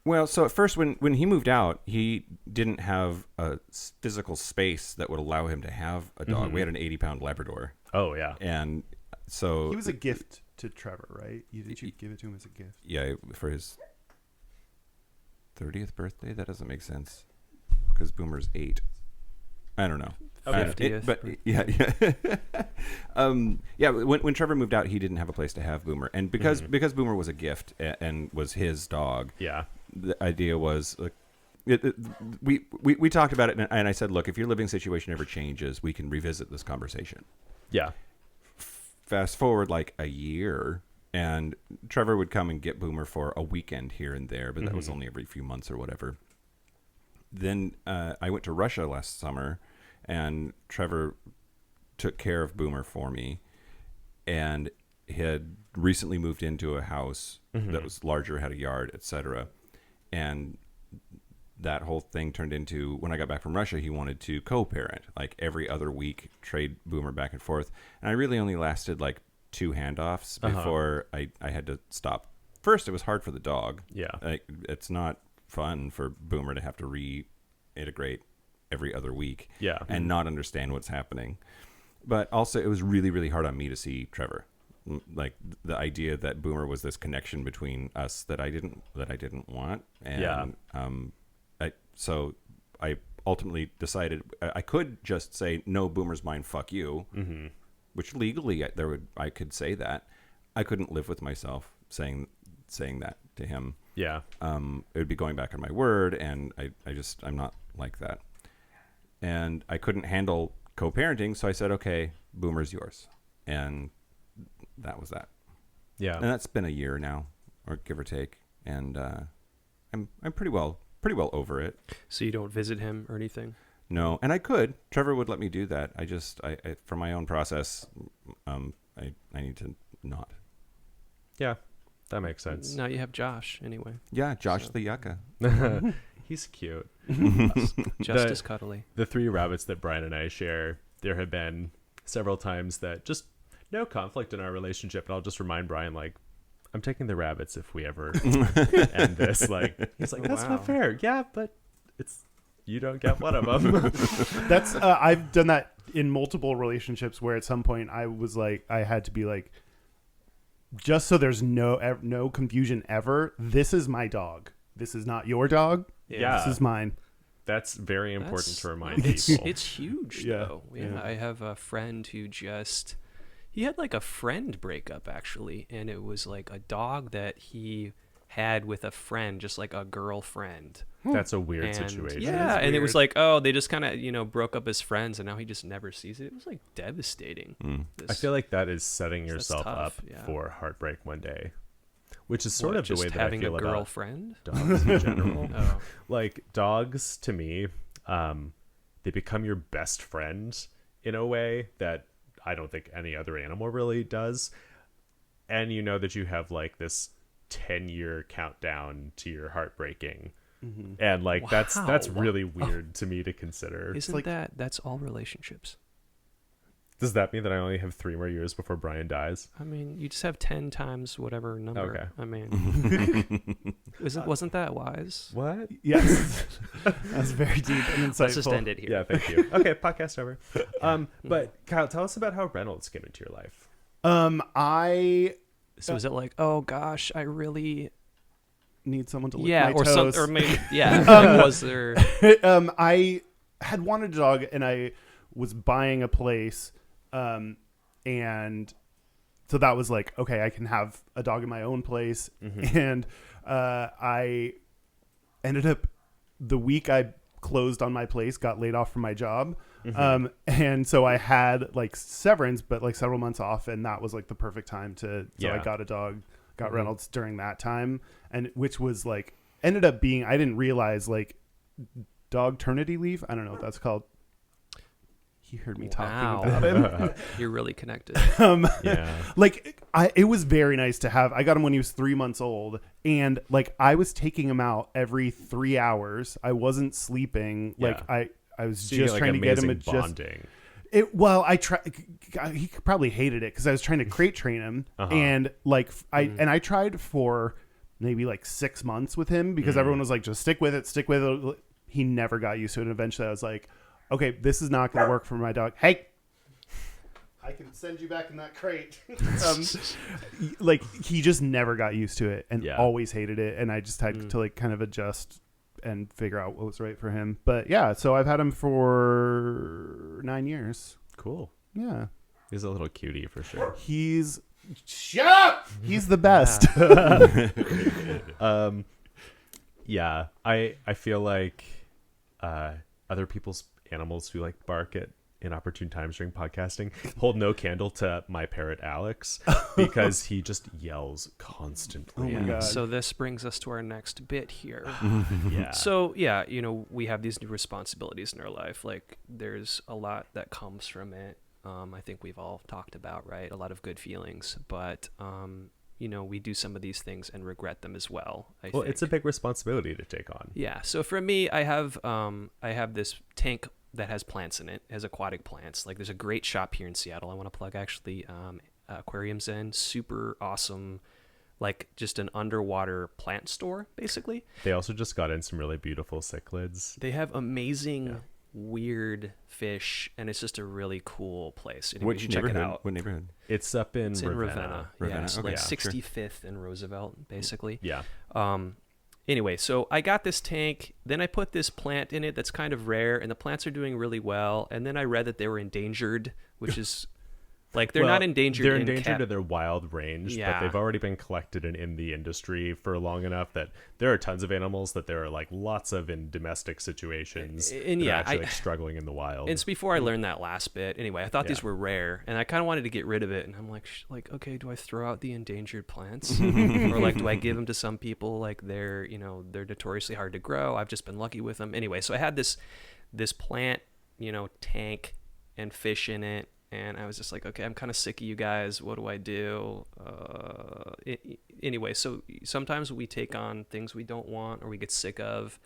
Well, so at first when he moved out, he didn't have a physical space that would allow him to have a dog. We had an 80-pound Labrador. Oh, yeah. And so... He was a gift to Trevor, right? Did you give it to him as a gift? Yeah, for his 30th birthday? That doesn't make sense. Because Boomer's 8. I don't know. 50th. But yeah. When Trevor moved out, he didn't have a place to have Boomer. And because Boomer was a gift and was his dog, Yeah. the idea was like, we talked about it, and I said, look, if your living situation ever changes, we can revisit this conversation. Yeah. Fast forward like a year, and Trevor would come and get Boomer for a weekend here and there, but that was only every few months or whatever. Then I went to Russia last summer, and Trevor took care of Boomer for me, and he had recently moved into a house that was larger, had a yard, etc. And that whole thing turned into, when I got back from Russia, he wanted to co-parent, like every other week, trade Boomer back and forth. And I really only lasted like 2 handoffs before I had to stop. First, it was hard for the dog. Yeah. Like, it's not fun for Boomer to have to reintegrate every other week and not understand what's happening. But also, it was really, really hard on me to see Trevor. Like the idea that Boomer was this connection between us that I didn't want. And so I ultimately decided I could just say, no, Boomer's mine, fuck you, which legally I could say that. I couldn't live with myself saying that to him. Yeah. It would be going back on my word, and I'm not like that. And I couldn't handle co-parenting, so I said, okay, Boomer's yours. And that was that. Yeah. And that's been a year now, or give or take. And I'm pretty well over it. So you don't visit him or anything? No, and I could. Trevor would let me do that. I for my own process, I need to not. Yeah, that makes sense. Now you have Josh anyway. Yeah, Josh the yucca. He's cute. Just as cuddly. The 3 rabbits that Brian and I share, there have been several times that just no conflict in our relationship, and I'll just remind Brian, like, I'm taking the rabbits if we ever end this. Like, he's like, that's not fair. Yeah, but you don't get one of them. That's I've done that in multiple relationships where at some point I was like, I had to be like, just so there's no confusion ever, this is my dog. This is not your dog. Yeah. This is mine. That's very important to remind it's, people. It's huge, though. Yeah, I have a friend who he had like a friend breakup, actually, and it was like a dog that he had with a friend, just like a girlfriend. That's a weird situation. Yeah, and it was like, oh, they just kind of, broke up as friends, and now he just never sees it. It was like devastating. I feel like that is setting yourself up yeah. for heartbreak one day, which is sort of the way that I feel having a about girlfriend. Dogs in general. Oh. Like, dogs to me, they become your best friend in a way that I don't think any other animal really does. And you know that you have like this 10-year countdown to your heartbreaking. And like that's really weird to me to consider. Isn't that's all relationships? Does that mean that I only have 3 more years before Brian dies? I mean, you just have 10 times whatever number. Okay. I mean, wasn't that wise? What? Yes. That's very deep and insightful. Let's just end it here. Yeah, thank you. Okay, podcast over. But Kyle, tell us about how Reynolds came into your life. So was it like, oh gosh, I really need someone to lick my or toes. or maybe was there? I had wanted a dog, and I was buying a place, and so that was like, okay, I can have a dog in my own place. And I ended up, the week I closed on my place, got laid off from my job. And so I had like severance, but like several months off, and that was like the perfect time so I got a dog, got Reynolds during that time, and which was like, ended up being, I didn't realize, like, dog-ternity leave. I don't know what that's called. He heard me talking about him. You're really connected. Like, it was very nice to have. I got him when he was 3 months old, and like I was taking him out every 3 hours. I wasn't sleeping. Like I was just trying to get him bonding. I tried. He probably hated it because I was trying to crate train him, and like I tried for maybe like 6 months with him because everyone was like, just stick with it. He never got used to it. And eventually, I was like, okay, this is not going to work for my dog. Hey, I can send you back in that crate. Like, he just never got used to it and always hated it, and I just had to like kind of adjust and figure out what was right for him. But yeah, so I've had him for 9 years. Cool. Yeah. He's a little cutie for sure. Shut up! He's the best. Yeah, I feel like other people's animals who like bark at inopportune times during podcasting hold no candle to my parrot Alex, because he just yells constantly. Oh my God. So this brings us to our next bit here. Yeah. So we have these new responsibilities in our life. Like, there's a lot that comes from it. I think we've all talked about, right? A lot of good feelings, but we do some of these things and regret them as well. I think it's a big responsibility to take on. Yeah. So for me, I have this tank that has plants in it, has aquatic plants. Like, there's a great shop here in Seattle I want to plug, actually, Aquariums in. Super awesome, like just an underwater plant store, basically. They also just got in some really beautiful cichlids. They have amazing weird fish, and it's just a really cool place. Anyway, Which you check it neighborhood? out. What neighborhood? It's up in It's Ravenna. in Ravenna. Yeah, it's Okay, like sure. 65th and Roosevelt, basically. Yeah. Anyway, so I got this tank, then I put this plant in it that's kind of rare, and the plants are doing really well. And then I read that they were endangered, which is like they're not endangered. They're endangered in their wild range, Yeah. but they've already been collected and in the industry for long enough that there are tons of animals that there are like lots of in domestic situations And that yeah, are actually I- like struggling in the wild. It's before I learned that last bit. Anyway, I thought these Yeah. were rare, and I kind of wanted to get rid of it. And I'm like, okay, do I throw out the endangered plants, or like, do I give them to some people? Like they're notoriously hard to grow. I've just been lucky with them. Anyway, so I had this plant, tank and fish in it, and I was just like, okay, I'm kind of sick of you guys. What do I do? Anyway, so sometimes we take on things we don't want or we get sick of.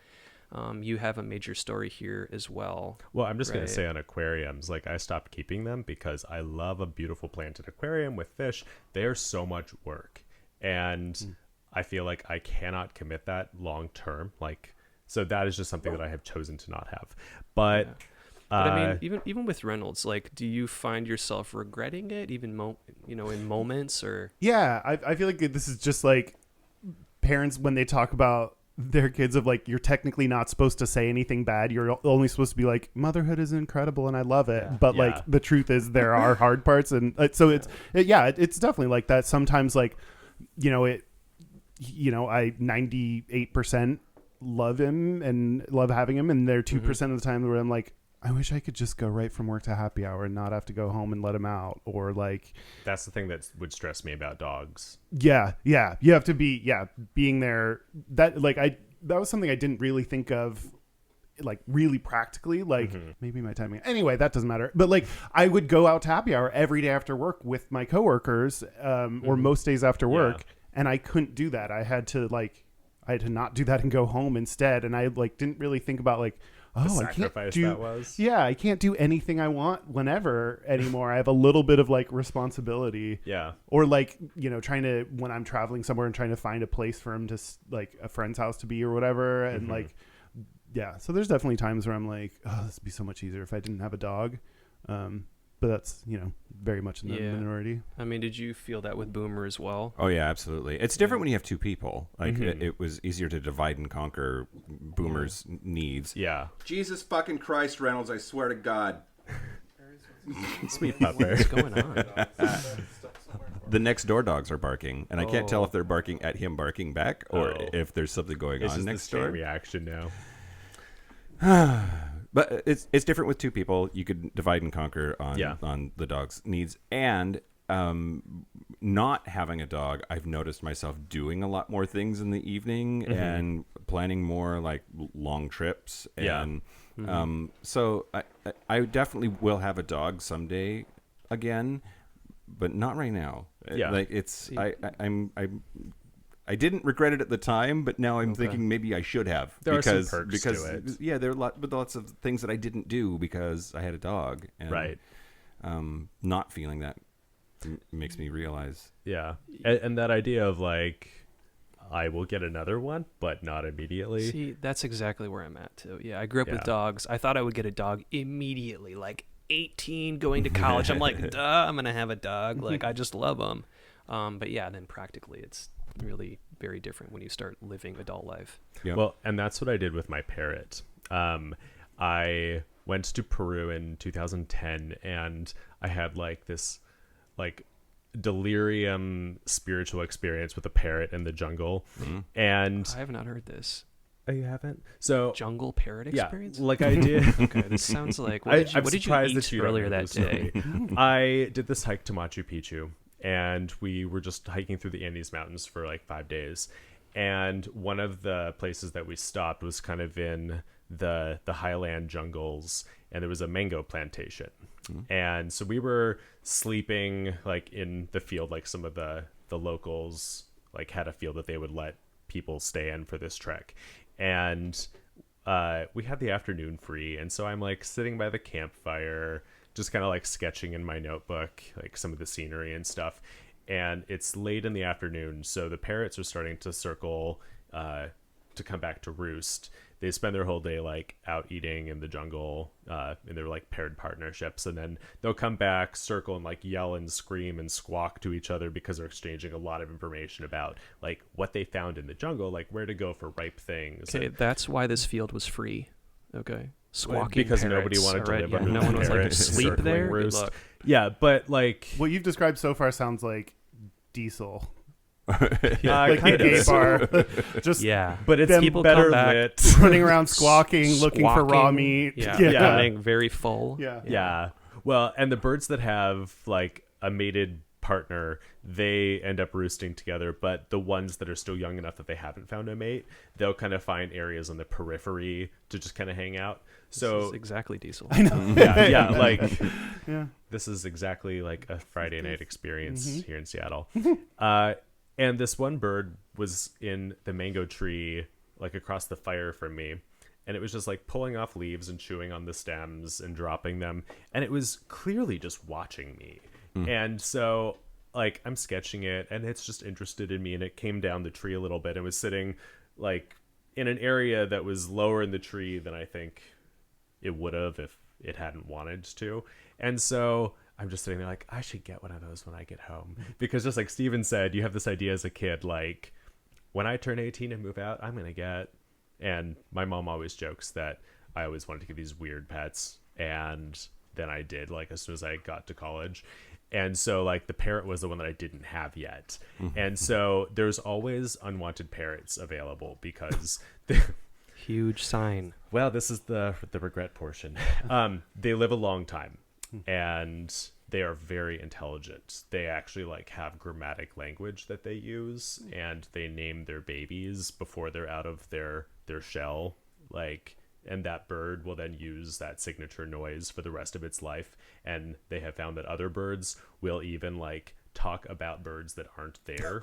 You have a major story here as well. Well, I'm just going Right. to say on aquariums, like I stopped keeping them because I love a beautiful planted aquarium with fish. They are so much work. And I feel like I cannot commit that long term. Like, so that is just something that I have chosen to not have. But, Yeah. But I mean, even with Reynolds, like, do you find yourself regretting it, even in moments, or? Yeah, I feel like this is just like parents when they talk about their kids of like, you're technically not supposed to say anything bad. You're only supposed to be like, motherhood is incredible and I love it. But Yeah. like the truth is there are hard parts. And so it's definitely like that. Sometimes like, I 98% love him and love having him. And there are 2% of the time where I'm like, I wish I could just go right from work to happy hour and not have to go home and let him out, or like, that's the thing that would stress me about dogs. yeah, you have to be, being there. That was something I didn't really think of, like really practically, like maybe my timing. Anyway, that doesn't matter. But like, I would go out to happy hour every day after work with my coworkers, or most days after work, and I couldn't do that. I had to not do that and go home instead. And I like didn't really think about like, The I can't sacrifice do. that was. Yeah, I can't do anything I want whenever anymore. I have a little bit of like responsibility. Yeah. Or like, trying to, when I'm traveling somewhere and trying to find a place for him to like a friend's house to be or whatever. And like, yeah. So there's definitely times where I'm like, oh, this would be so much easier if I didn't have a dog. But that's, very much in the minority. I mean, did you feel that with Boomer as well? Oh yeah, absolutely. It's different when you have two people. Like it was easier to divide and conquer Boomer's needs. Yeah. Jesus fucking Christ, Reynolds! I swear to God. Sweet pupper. What's going on? The next door dogs are barking, and I can't tell if they're barking at him barking back or if there's something going It's on just next the chain door. reaction now. But it's different with two people. You could divide and conquer on the dog's needs. And not having a dog, I've noticed myself doing a lot more things in the evening and planning more like long trips. And so I definitely will have a dog someday again, but not right now. Yeah. Like it's I didn't regret it at the time, but now I'm thinking maybe I should have. There are some because perks to it. Yeah, there are lots of things that I didn't do because I had a dog. And, Right. Not feeling that makes me realize. Yeah. And that idea of like, I will get another one, but not immediately. See, that's exactly where I'm at too. Yeah, I grew up with Yeah. dogs. I thought I would get a dog immediately, like 18 going to college. I'm like, duh, I'm going to have a dog. Like, I just love them. But yeah, then practically it's really very different when you start living adult life. Yep. Well, and that's what I did with my parrot. I went to Peru in 2010 and I had like this like delirium spiritual experience with a parrot in the jungle. And I have not heard this. oh, you haven't? So Jungle parrot experience? yeah, like I did. Okay, this sounds like, I'm what did you surprised eat that you don't earlier know that this day? story. I did this hike to Machu Picchu, and we were just hiking through the Andes Mountains for like 5 days. And one of the places that we stopped was kind of in the highland jungles, and there was a mango plantation. And so we were sleeping like in the field, like some of the locals like had a field that they would let people stay in for this trek. And we had the afternoon free, and so I'm like sitting by the campfire just kind of like sketching in my notebook like some of the scenery and stuff. And it's late in the afternoon, so the parrots are starting to circle to come back to roost. they spend their whole day like out eating in the jungle in their like paired partnerships, and then they'll come back, circle, and like yell and scream and squawk to each other because they're exchanging a lot of information about like what they found in the jungle, like where to go for ripe things. Okay, that's why this field was free. Okay. Squawking because parrots, nobody wanted to live under no the one was like parrot sleep circling there. Good roost. luck. Yeah, but like What you've described so far sounds like Diesel. kind Like a gay of. bar. Just Yeah, But it's Them people better come back lit. running around squawking, looking for raw Squawking. meat. Yeah, Yeah. becoming very full. Yeah. Yeah. Well, and the birds that have like a mated partner, they end up roosting together, but the ones that are still young enough that they haven't found a mate, they'll kind of find areas on the periphery to just kind of hang out. This So is exactly Diesel. I know. yeah, like Yeah. this is exactly like a Friday night experience Mm-hmm. here in Seattle. And this one bird was in the mango tree, like across the fire from me. And it was just like pulling off leaves and chewing on the stems and dropping them. And it was clearly just watching me. And so like I'm sketching it and it's just interested in me. And it came down the tree a little bit and was sitting like in an area that was lower in the tree than I think it would have if it hadn't wanted to. And so I'm just sitting there like, I should get one of those when I get home. Because just like Steven said, you have this idea as a kid, like when I turn 18 and move out, I'm going to get, and my mom always jokes that I always wanted to get these weird pets. And then I did, like as soon as I got to college. And so like the parrot was the one that I didn't have yet. And so there's always unwanted parrots available because Huge sign. well, this is the regret portion. They live a long time, and they are very intelligent. They actually like have grammatic language that they use, and they name their babies before they're out of their shell. Like, and that bird will then use that signature noise for the rest of its life. And they have found that other birds will even like talk about birds that aren't there.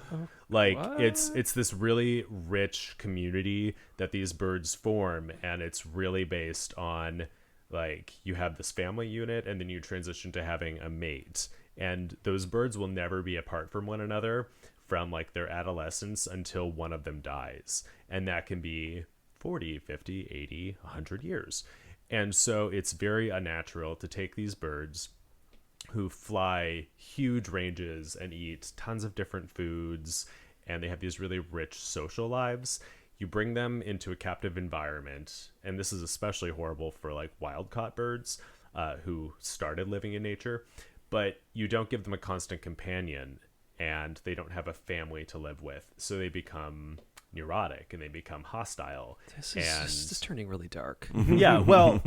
Like it's this really rich community that these birds form, and it's really based on like you have this family unit and then you transition to having a mate, and those birds will never be apart from one another from like their adolescence until one of them dies, and that can be 40, 50, 80, 100 years. And so it's very unnatural to take these birds who fly huge ranges and eat tons of different foods, and they have these really rich social lives. You bring them into a captive environment, and this is especially horrible for like wild-caught birds who started living in nature, but you don't give them a constant companion, and they don't have a family to live with, so they become neurotic and they become hostile. This and is turning really dark. yeah, well,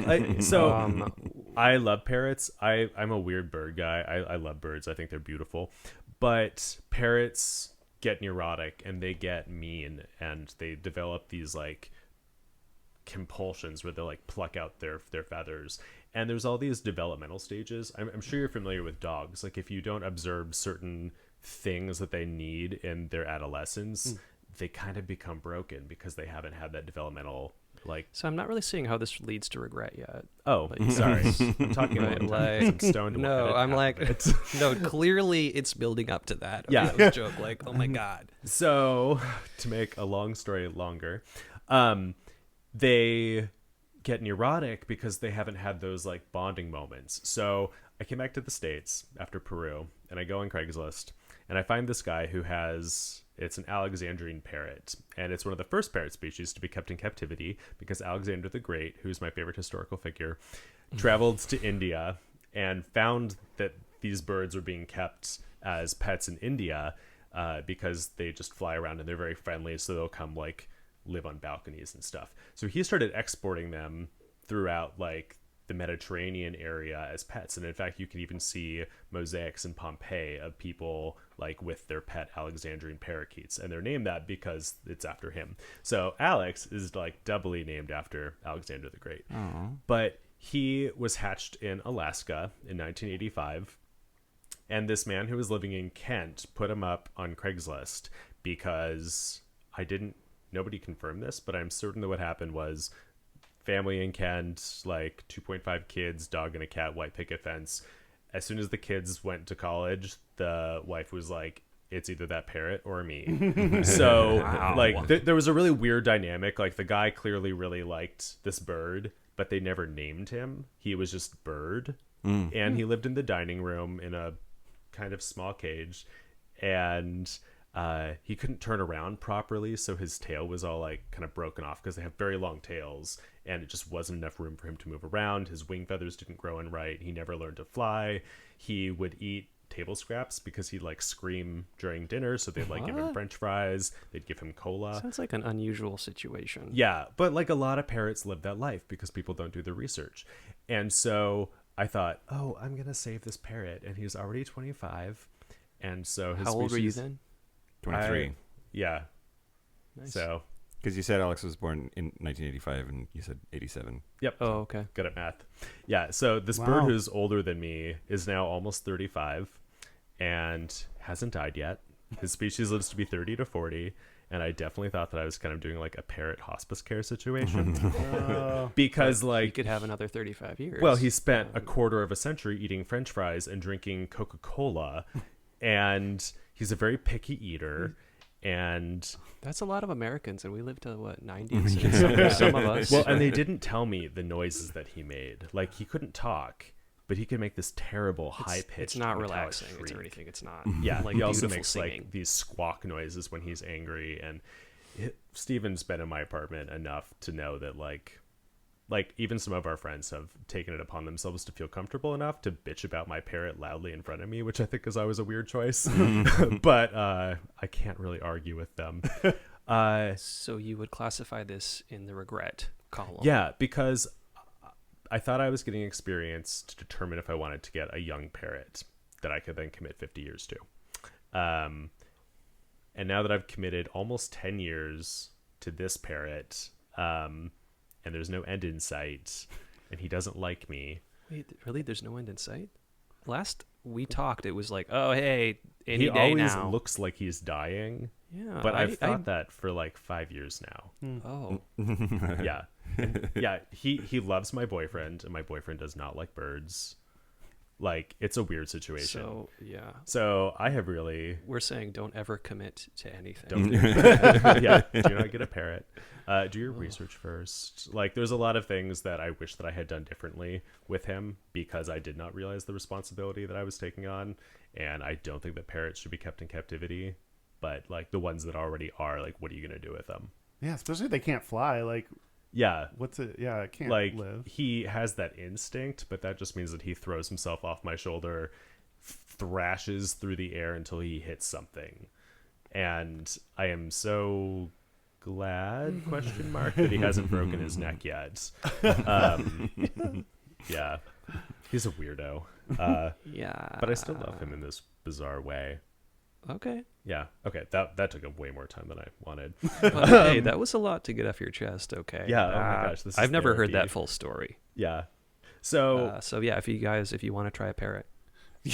I love parrots. I'm a weird bird guy. I love birds. I think they're beautiful. But parrots get neurotic and they get mean, and they develop these like compulsions where they'll like pluck out their feathers. And there's all these developmental stages. I'm sure you're familiar with dogs. Like if you don't observe certain things that they need in their adolescence, they kind of become broken because they haven't had that developmental like. So I'm not really seeing how this leads to regret yet. Oh, sorry. I'm talking about Like, some stoned. no, I'm like, it. no, clearly it's building up to that. Yeah. That was a joke. Like, oh my God. So to make a long story longer, they get neurotic because they haven't had those like bonding moments. So I came back to the States after Peru, and I go on Craigslist, and I find this guy who has. It's an Alexandrian parrot, and it's one of the first parrot species to be kept in captivity because Alexander the Great, who's my favorite historical figure, traveled to India and found that these birds were being kept as pets in India because they just fly around and they're very friendly, so they'll come like live on balconies and stuff. So he started exporting them throughout like the Mediterranean area as pets, and in fact you can even see mosaics in Pompeii of people like with their pet Alexandrian parakeets, and they're named that because it's after him. So Alex is like doubly named after Alexander the Great. But he was hatched in Alaska in 1985, and this man who was living in Kent put him up on Craigslist because nobody confirmed this, but I'm certain that what happened was family in Kent, like 2.5 kids, dog and a cat, white picket fence. As soon as the kids went to college, the wife was like, it's either that parrot or me. So Wow. like there was a really weird dynamic. Like the guy clearly really liked this bird, but they never named him. He was just Bird. And he lived in the dining room in a kind of small cage, and he couldn't turn around properly, so his tail was all like kind of broken off because they have very long tails, and it just wasn't enough room for him to move around. His wing feathers didn't grow in right. He never learned to fly. He would eat table scraps because he'd like scream during dinner, so they'd like give him French fries, they'd give him cola. Sounds like an unusual situation. Yeah, but like a lot of parrots live that life because people don't do the research. And so I thought, oh, I'm gonna save this parrot, and he's already 25, and so his How old were you species- then? 23. Yeah. Nice. So Because you said Alex was born in 1985 and you said 87. yep. Oh, okay. Good at math. Yeah, so this Wow. bird who's older than me is now almost 35 and hasn't died yet. His species lives to be 30 to 40, and I definitely thought that I was kind of doing like a parrot hospice care situation. Because He like could have another 35 years. well, he spent a quarter of a century eating French fries and drinking Coca-Cola, and he's a very picky eater. And That's a lot of Americans, and we live to what, 90s? Some of us. well, and they didn't tell me the noises that he made. Like he couldn't talk, but he could make this terrible high pitched. It's not relaxing. It's or anything. It's not. Yeah, like he also beautiful makes singing. like these squawk noises when he's angry. And Steven's been in my apartment enough to know that like even some of our friends have taken it upon themselves to feel comfortable enough to bitch about my parrot loudly in front of me, which I think is always a weird choice. But I can't really argue with them. So you would classify this in the regret column. Yeah, because I thought I was getting experience to determine if I wanted to get a young parrot that I could then commit 50 years to. And now that I've committed almost 10 years to this parrot, and there's no end in sight, and he doesn't like me. Wait, really? There's no end in sight? Last we talked, it was like, oh, hey, any He day always now. looks like he's dying, Yeah, but I've thought that for like 5 years now. Oh, Yeah. And, yeah, he loves my boyfriend, and my boyfriend does not like birds. Like, it's a weird situation. so yeah. So I have really We're saying don't ever commit to anything. don't yeah, do not get a parrot. Do your research first. Like, there's a lot of things that I wish that I had done differently with him because I did not realize the responsibility that I was taking on, and I don't think that parrots should be kept in captivity. But like the ones that already are, like, what are you gonna do with them? Yeah, especially if they can't fly. Like, Yeah, what's it? Yeah, it can't like live. he has that instinct, but that just means that he throws himself off my shoulder, thrashes through the air until he hits something, and I am so glad that he hasn't broken his neck yet. Yeah, he's a weirdo, Yeah. but I still love him in this bizarre way. Okay. Yeah, okay, that took up way more time than I wanted. Well, hey, that was a lot to get off your chest. Okay. Yeah, oh my gosh, this is I've never heard therapy. that full story. Yeah, so So yeah, if you want to try a parrot,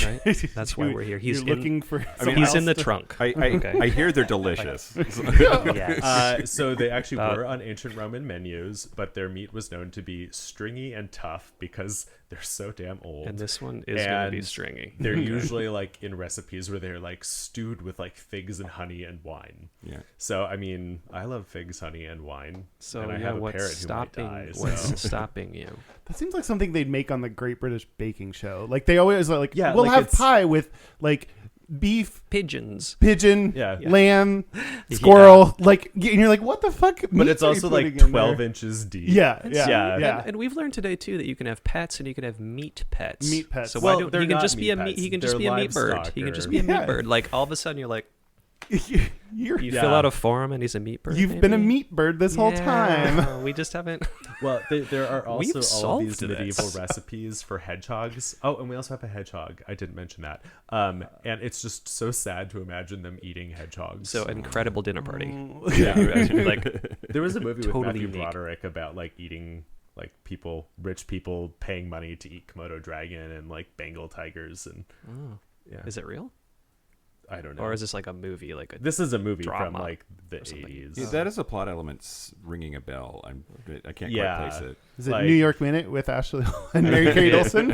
right? That's why we're here. He's You're looking for. he's in the trunk. I hear they're delicious. Yes. so they actually were on ancient Roman menus, but their meat was known to be stringy and tough because they're so damn old. And this one is going to be And stringy. They're usually like in recipes where they're like stewed with like figs and honey and wine. Yeah. So I mean, I love figs, honey, and wine. So and I yeah, have a what's parrot who might stopping? die. What's So. stopping you? That seems like something they'd make on the Great British Baking Show. Like they always are like, Yeah, we'll like have it's- pie with like beef, Pigeons. pigeon, Yeah. lamb, squirrel. Like, and you're like, what the fuck? But meats it's are you also like putting in 12 there? inches deep. Yeah, Yeah. yeah. And we've learned today too that you can have pets and you can have meat pets. Meat pets. So Well, why don't they're he can not just be a meat meat? pets. He can just They're be a meat bird. livestock He can just or- be a meat Yeah. bird. Like all of a sudden you're like, You're, you Yeah. fill out a form and he's a meat bird. you've been a maybe? meat bird this whole time. Yeah, we just haven't. Well, there are We've also all of solved these this. medieval recipes for hedgehogs. Oh, and we also have a hedgehog. I didn't mention that. And it's just so sad to imagine them eating hedgehogs. So incredible dinner party. yeah, Like there was a movie with Totally Matthew unique. Broderick about like eating like rich people paying money to eat Komodo dragon and like Bengal tigers and yeah. is it real? I don't know. Or is this like a movie? Like a This is a movie from drama like the or something? 80s. Yeah, that is a plot element ringing a bell. I can't Yeah. quite place it. Is it Like- New York Minute with Ashley and Mary Kate Olsen?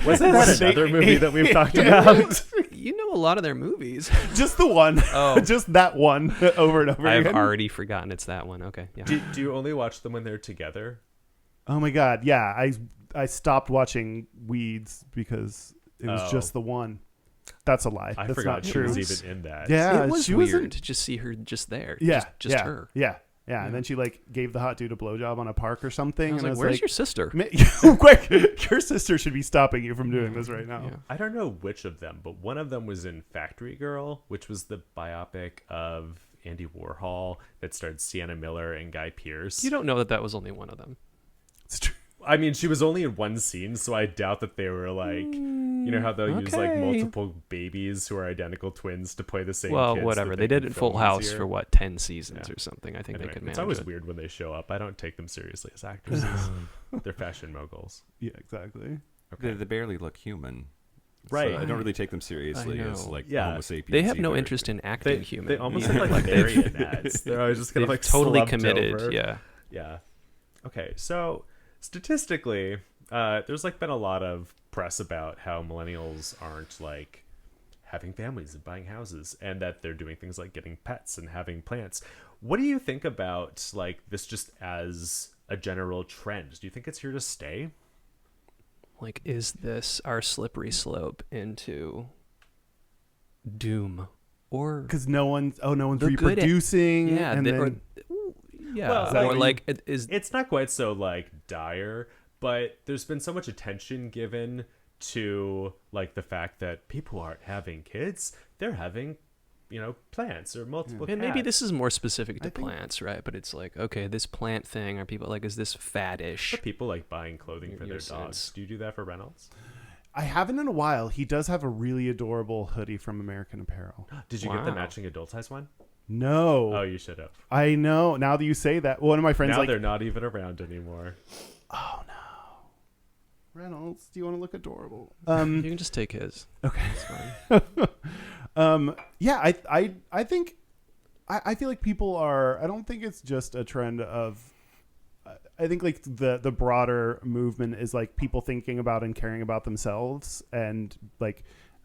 Wasn't that another movie that we've talked about? you know a lot of their movies. Just the one. Oh. Just that one over and over I've again. already forgotten it's that one. Okay. Yeah. Do you only watch them when they're together? Oh my God. Yeah. I stopped watching Weeds because it was just the one. That's a lie. I That's forgot not she true. was even in that. Yeah. It was she weird was to just see her just there. Yeah. Just yeah, her. Yeah. Yeah. And then she like gave the hot dude a blowjob on a park or something. I was and like, where's your sister? Quick. Your sister should be stopping you from doing this right now. Yeah. I don't know which of them, but one of them was in Factory Girl, which was the biopic of Andy Warhol that starred Sienna Miller and Guy Pearce. You don't know that was only one of them. It's true. I mean, she was only in one scene, so I doubt that they were like, you know how they'll use like okay. multiple babies who are identical twins to play the same Well, kids whatever. that They did can it Full film House easier. for what, 10 seasons Yeah. or something. I think Anyway, they could manage it's always it. weird when they show up. I don't take them seriously as actors. They're fashion moguls. Yeah, exactly. They barely look human. Right. So I don't really take them seriously I as know. like Yeah. Homo sapiens. They have no either. interest in acting They, human. they almost either. look like marionettes. They're always just kind They've of like totally slumped committed. over. Yeah. Yeah. Okay, so statistically, there's like been a lot of press about how millennials aren't like having families and buying houses, and that they're doing things like getting pets and having plants. What do you think about like this just as a general trend? Do you think it's here to stay? Like, is this our slippery slope into doom? Or Because no one's The good- reproducing. yeah, and they, then, yeah, Well, or like is It's not quite so like dire, but there's been so much attention given to like the fact that people aren't having kids, they're having, you know, plants or multiple and maybe cats. this is more specific to I think- plants, right? But it's like, okay, this plant thing, are people like, is this faddish? For people like buying clothing for Your their dogs. sense. Do you do that for Reynolds? I haven't in a while. He does have a really adorable hoodie from American Apparel. Did you get the Wow. matching adult size one? No. Oh, you should have. I know. Now that you say that, one of my friends Now like, they're not even around anymore. oh no. Reynolds, do you want to look adorable? You can just take his. Okay. It's fine. Yeah, I think I feel like people are. I don't think it's just a trend of. I think like the broader movement is like people thinking about and caring about themselves, and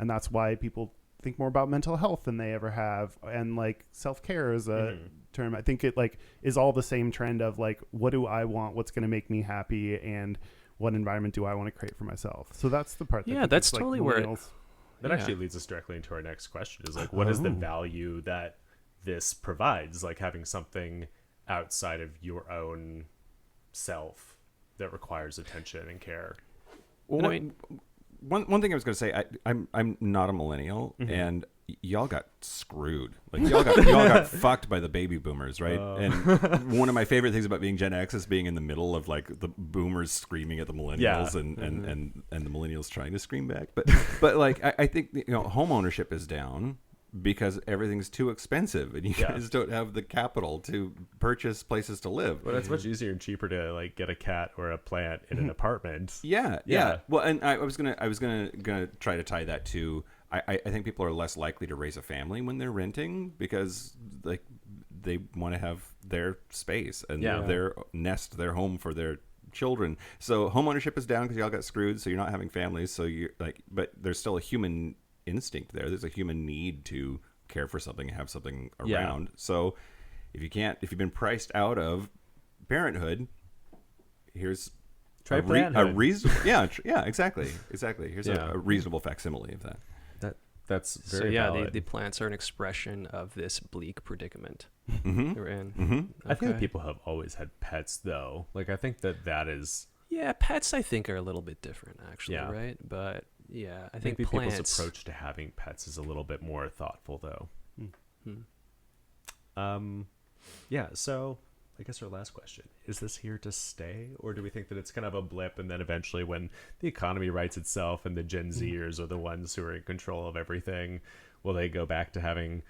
that's why people think more about mental health than they ever have, and like self-care is a term. I think it like is all the same trend of like, what do I want? What's going to make me happy? And what environment do I want to create for myself? So that's the part. That Yeah, I think that's it's, like, totally where it- millennials- That Yeah. actually leads us directly into our next question is like, what is the Oh. value that this provides? Like having something outside of your own self that requires attention and care. Well, And I mean- one thing I was going to say, I'm not a millennial, and y'all got screwed. Like y'all got fucked by the baby boomers, right? And one of my favorite things about being Gen X is being in the middle of like the boomers screaming at the millennials, and the millennials trying to scream back. But like I think, you know, home ownership is down because everything's too expensive, and you guys don't have the capital to purchase places to live. But it's much easier and cheaper to like get a cat or a plant in an apartment. Yeah. Well, and I was gonna try to tie that to. I think people are less likely to raise a family when they're renting because like they want to have their space and their nest, their home for their children. So home ownership is down because y'all got screwed. So you're not having families. So you're like, but there's still a human instinct there. There's a human need to care for something and have something around. So if you've been priced out of parenthood, here's Try a parenthood. reasonable. Yeah, exactly. Here's Yeah. a reasonable facsimile of that. That's So very yeah, valid. the plants are an expression of this bleak predicament Mm-hmm. we're in. Mm-hmm. I think Okay. people have always had pets though. Like I think that is Yeah, pets I think are a little bit different actually, Yeah. right? But yeah, I think maybe plants. people's approach to having pets is a little bit more thoughtful though. Hmm. Yeah, so I guess our last question, is this here to stay, or do we think that it's kind of a blip and then eventually when the economy rights itself and the Gen Zers are the ones who are in control of everything, will they go back to having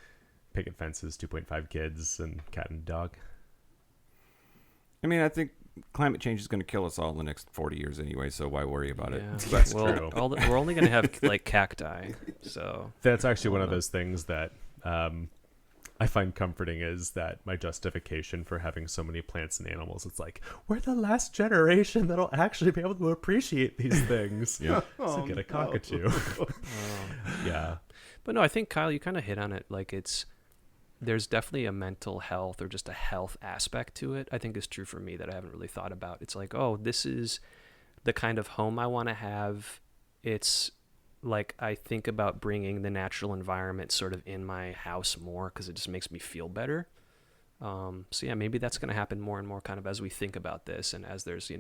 picket fences, 2.5 kids, and cat and dog? I mean, I think climate change is going to kill us all in the next 40 years anyway, so why worry about it? Yeah. That's well, true. we're only gonna have like cacti, so That's actually one of those things that I find comforting is that my justification for having so many plants and animals, it's like, we're the last generation that'll actually be able to appreciate these things. Yeah. So get a cockatoo. Yeah. But no, I think Kyle, you kind of hit on it. Like there's definitely a mental health or just a health aspect to it. I think is true for me that I haven't really thought about. It's like, oh, this is the kind of home I want to have. It's like I think about bringing the natural environment sort of in my house more because it just makes me feel better. So yeah, maybe that's going to happen more and more kind of as we think about this and as there's,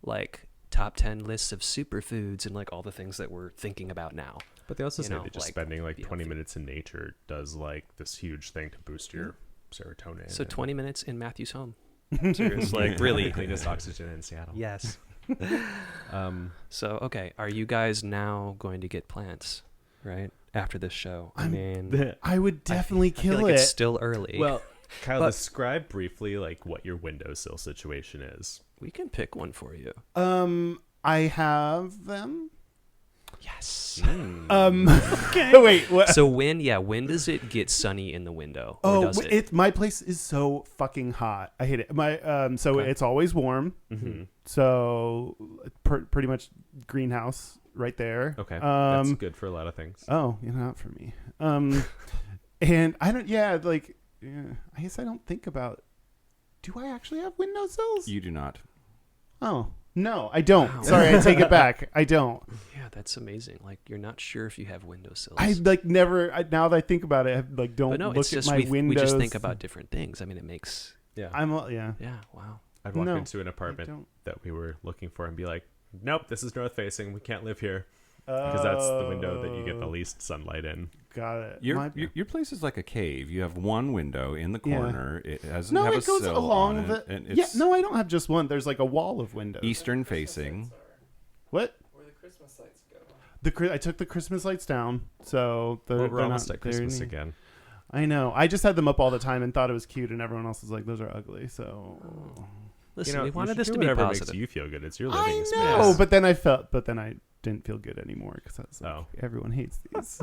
like top 10 lists of superfoods and like all the things that we're thinking about now. But they also say that just spending like 20 minutes in nature does like this huge thing to boost your serotonin. So 20 minutes in Matthew's home. Seriously, like really cleanest oxygen in Seattle. Yes. So, okay. Are you guys now going to get plants, right? After this show? I would definitely kill I feel like it. It's still early. Well, Kyle, describe briefly like what your windowsill situation is. We can pick one for you. I have them. Yes. Okay. Wait. What? So when does it get sunny in the window? Or does it? My place is so fucking hot. I hate it. It's always warm. Mm-hmm. So pretty much greenhouse right there. Okay. That's good for a lot of things. Oh, not for me. And I don't. Yeah, like. Yeah, I guess I don't think about. Do I actually have windowsills? You do not. Oh no, I don't. Wow. Sorry, I take it back. I don't. Yeah, that's amazing. Like you're not sure if you have windowsills. I like never. Now that I think about it, I like don't look at my windows. We just think about different things. I mean, it makes. Yeah. Yeah. Wow. I'd walk into an apartment that we were looking for and be like, "Nope, this is north facing. We can't live here." Because that's the window that you get the least sunlight in. Got it. Your place is like a cave. You have one window in the corner. Yeah. It doesn't have it goes sill along on the. it, and Yeah, no, I don't have just one. There's like a wall of windows. Eastern facing. What? Where the Christmas lights go. I took the Christmas lights down, so we're almost at Christmas again. I know. I just had them up all the time and thought it was cute, and everyone else was like, "Those are ugly." So. Listen, we wanted this to be whatever positive. makes you feel good. It's your living space. I know, but then I didn't feel good anymore because I was like, everyone hates these.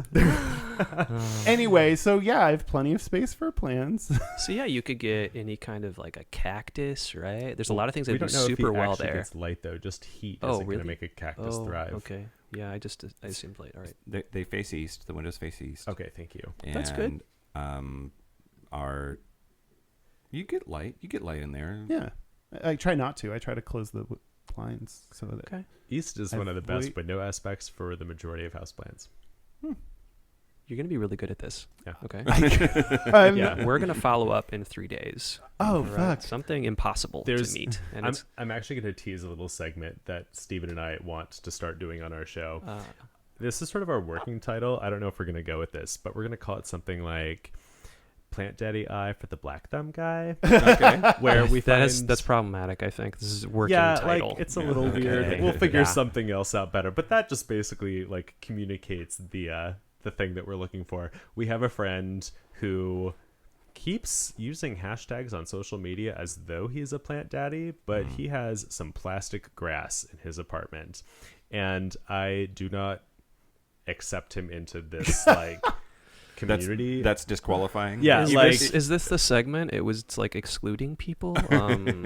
Anyway, so yeah, I have plenty of space for plants. So yeah, you could get any kind of like a cactus, right? There's a lot of things that do don't know super if he well actually there. Gets light though, just heat Oh, isn't really? going to make a cactus thrive. Okay. Yeah, I assumed light. All right. They face east. The windows face east. Okay, thank you. And, that's good. You get light. You get light in there. Yeah, I try not to. I try to close the blinds so that. Okay. East is one of the best window aspects for the majority of houseplants. You're going to be really good at this. Yeah. Okay. Yeah. We're going to follow up in 3 days. Oh, All right? fuck. Something impossible to meet. And I'm actually going to tease a little segment that Steven and I want to start doing on our show. This is sort of our working title. I don't know if we're going to go with this, but we're going to call it something like Plant Daddy Eye for the Black Thumb Guy. Okay. Where we that's problematic, I think. This is working title. Like it's a little weird. We'll figure something else out better. But that just basically like communicates the thing that we're looking for. We have a friend who keeps using hashtags on social media as though he's a plant daddy, but he has some plastic grass in his apartment. And I do not accept him into this like community. That's disqualifying. Yeah, is this the segment? It's like excluding people.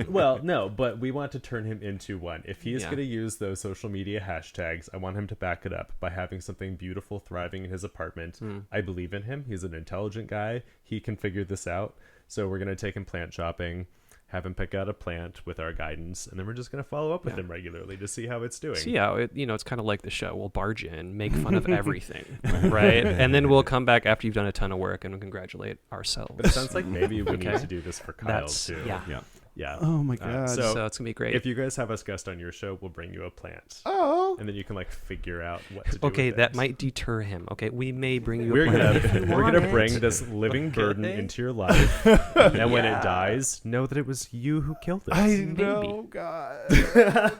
Well, no, but we want to turn him into one. If he's going to use those social media hashtags, I want him to back it up by having something beautiful thriving in his apartment. I believe in him. He's an intelligent guy. He can figure this out. So we're going to take him plant shopping, have him pick out a plant with our guidance, and then we're just going to follow up with him regularly to see how it's doing. So yeah, it's kind of like the show. We'll barge in, make fun of everything, right? And then we'll come back after you've done a ton of work and congratulate ourselves. But it sounds like maybe we need to do this for Kyle too. Yeah. Oh my god. So it's gonna be great. If you guys have us guest on your show, we'll bring you a plant. Oh. And then you can like figure out what to do. Okay, with that it. might deter him. Okay, we may bring you. We're gonna bring this living burden into your life, and when it dies, know that it was you who killed it. I know, God.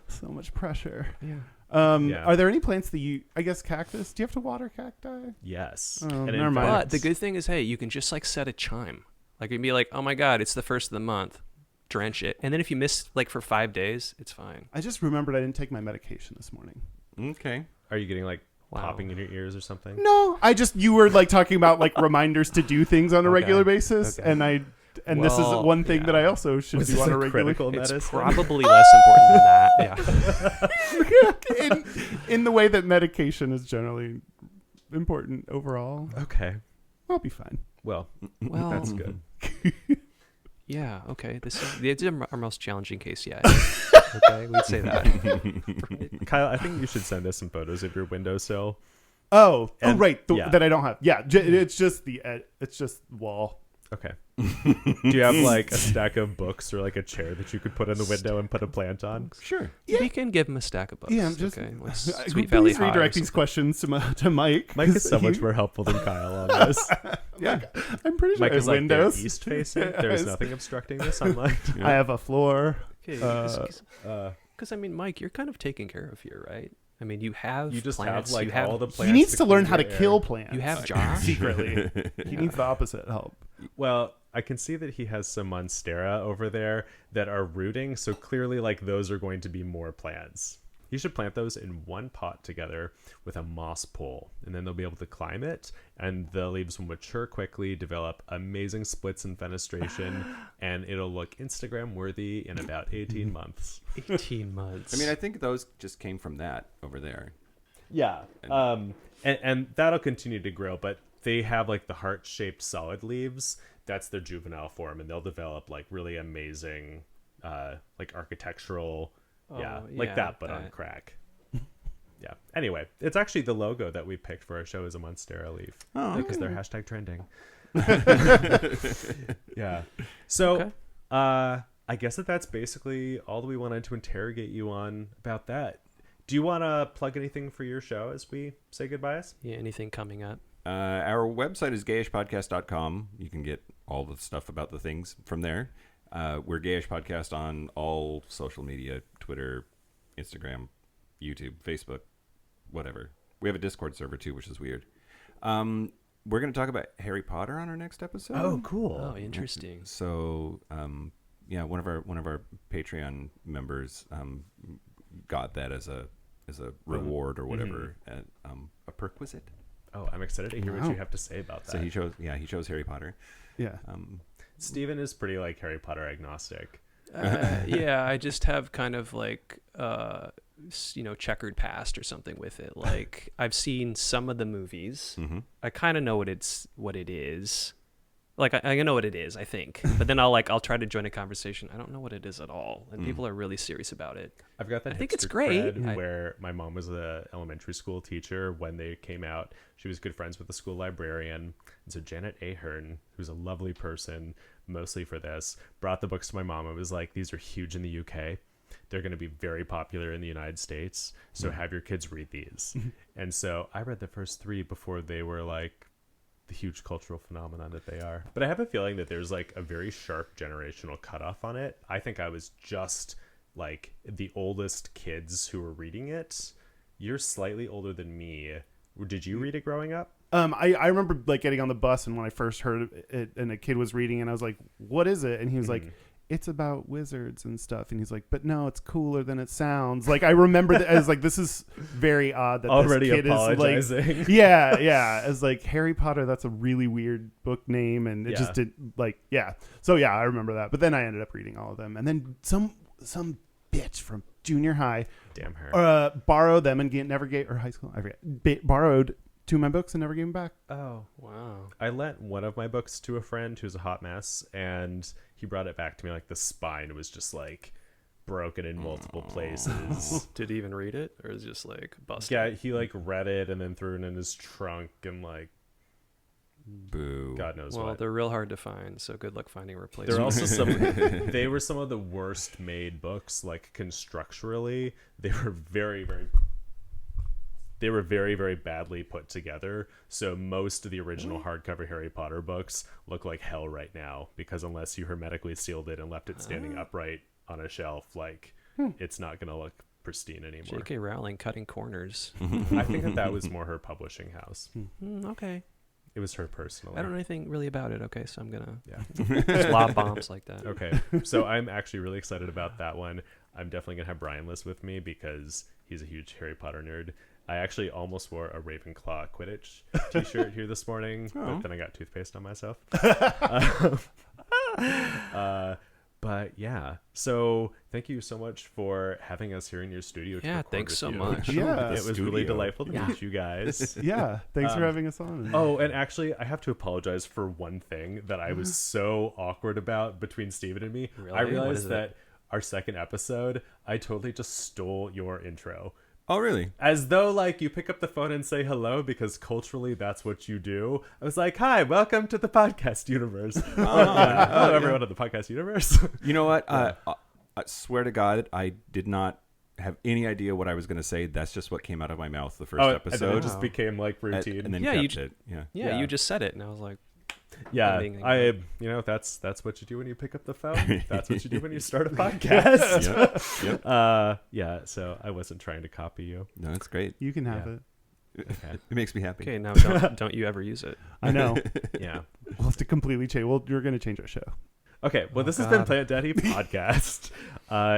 So much pressure. Yeah. Are there any plants that I guess cactus? Do you have to water cacti? Yes. Oh, and never mind. But the good thing is, hey, you can just like set a chime. Like you'd be like, oh my God, it's the first of the month. Drench it. And then if you miss like for 5 days, it's fine. I just remembered I didn't take my medication this morning. Okay. Are you getting like popping in your ears or something? No, you were like talking about like reminders to do things on a regular basis. Okay. And this is one thing that I also should do on a regular basis. It's probably less important than that. Yeah. in the way that medication is generally important overall. Okay. I'll be fine. Well, Well, that's good. Yeah, okay. This is our most challenging case yet. Okay, we'd say that. Kyle, I think you should send us some photos of your windowsill. Right. Yeah. That I don't have. Yeah. It's just it's just wall. Okay. Do you have like a stack of books or like a chair that you could put in the window and put a plant on? Sure. We can give him a stack of books. Yeah, I'm just. Okay, like Sweet Valley Please High or redirect these something. questions to Mike. Mike is so much more helpful than Kyle on this. Yeah. I'm pretty sure Mike I have is like windows. they're east facing. There's nothing obstructing the sunlight. I have a floor. Okay, because I mean, Mike, you're kind of taken care of here, right? I mean, you have You just plants, have like you have, all the plants. He needs to learn clean how to your kill air. plants. you have Josh. secretly. He needs the opposite help. Well, I can see that he has some monstera over there that are rooting, so clearly like those are going to be more plants. You should plant those in one pot together with a moss pole, and then they'll be able to climb it, and the leaves will mature quickly, develop amazing splits and fenestration, and it'll look Instagram worthy in about 18 months. 18 months. I mean, I think those just came from that over there. Yeah. And that'll continue to grow, but they have like the heart-shaped solid leaves. That's their juvenile form, and they'll develop like really amazing like architectural like that, but on crack. Yeah. Anyway, it's actually the logo that we picked for our show is a monstera leaf. Oh, because they're hashtag trending. Yeah. So Okay. I guess that's basically all that we wanted to interrogate you on about that. Do you want to plug anything for your show as we say goodbyes? Yeah, anything coming up? Our website is gayishpodcast.com. You can get all the stuff about the things from there. We're Gayish Podcast on all social media, Twitter, Instagram, YouTube, Facebook, whatever. We have a Discord server too, which is weird. We're going to talk about Harry Potter on our next episode. Oh, cool. Oh, interesting. So, yeah, one of our Patreon members got that as a reward or whatever, at, a perquisite. Oh, I'm excited to hear what you have to say about that. So he chose Harry Potter. Yeah. Steven is pretty like Harry Potter agnostic. Yeah, I just have kind of like checkered past or something with it. Like I've seen some of the movies. Mm-hmm. I kind of know what it is. Like I know what it is, I think. But then I'll try to join a conversation. I don't know what it is at all, and people are really serious about it. I've got that. I think it's hipster great. cred where my mom was an elementary school teacher when they came out. She was good friends with the school librarian, and so Janet Ahern, who's a lovely person, mostly for this, brought the books to my mom and was like, "These are huge in the UK. They're going to be very popular in the United States. So have your kids read these." And so I read the first 3 before they were like the huge cultural phenomenon that they are. But I have a feeling that there's like a very sharp generational cutoff on it. I think I was just like the oldest kids who were reading it. You're slightly older than me. Did you read it growing up? I remember like getting on the bus and when I first heard it and a kid was reading it and I was like, "What is it?" And he was like, "It's about wizards and stuff." And he's like, "But no, it's cooler than it sounds." Like I remember that as like, this is very odd that Already this kid apologizing. is like, yeah, as like Harry Potter. That's a really weird book name, and it just did like, yeah. So yeah, I remember that. But then I ended up reading all of them, and then some bitch from junior high, Damn her. borrowed them and never gave, or high school, I forget, borrowed 2 of my books and never gave them back. Oh. Wow. I lent one of my books to a friend who's a hot mess, and he brought it back to me like the spine was just like broken in multiple places. Did he even read it, or is it just like busted? Yeah, he like read it and then threw it in his trunk and like Boo. God knows Well, what. they're real hard to find, so good luck finding a There replacement. are also they were some of the worst made books, like constructurally. They were very, very badly put together. So most of the original hardcover Harry Potter books look like hell right now, because unless you hermetically sealed it and left it standing upright on a shelf, like it's not going to look pristine anymore. J.K. Rowling cutting corners. I think that was more her publishing house. Okay. It was her personally. I don't know anything really about it, okay, so I'm going Yeah. to just lob bombs like that. Okay. So I'm actually really excited about that one. I'm definitely going to have Brian list with me because he's a huge Harry Potter nerd. I actually almost wore a Ravenclaw Quidditch t-shirt here this morning, but then I got toothpaste on myself. But yeah, so thank you so much for having us here in your studio. To record thanks with so you. much. Yeah. It was really delightful to meet you guys. Yeah, thanks for having us on. Oh, and actually, I have to apologize for one thing that I was so awkward about between Steven and me. Really? I What realized is it? that our second episode, I totally just stole your intro. Oh, really? As though, like, you pick up the phone and say hello because culturally that's what you do. I was like, hi, welcome to the podcast universe. Hello, everyone in the podcast universe. You know what? I swear to God, I did not have any idea what I was going to say. That's just what came out of my mouth the first And then episode. it just became, like, routine. And then Yeah, kept you- it. Yeah. Yeah, you just said it, and I was like, Yeah, Ending. that's what you do when you pick up the phone. That's what you do when you start a podcast. Yep. Yeah, so I wasn't trying to copy you. No, that's great. You can have Yeah. it. Okay. It makes me happy. okay, now don't you ever use it. I know. Yeah. We'll have to completely change. Well, you're going to change our show. Okay, well, this has been Plant Daddy Podcast.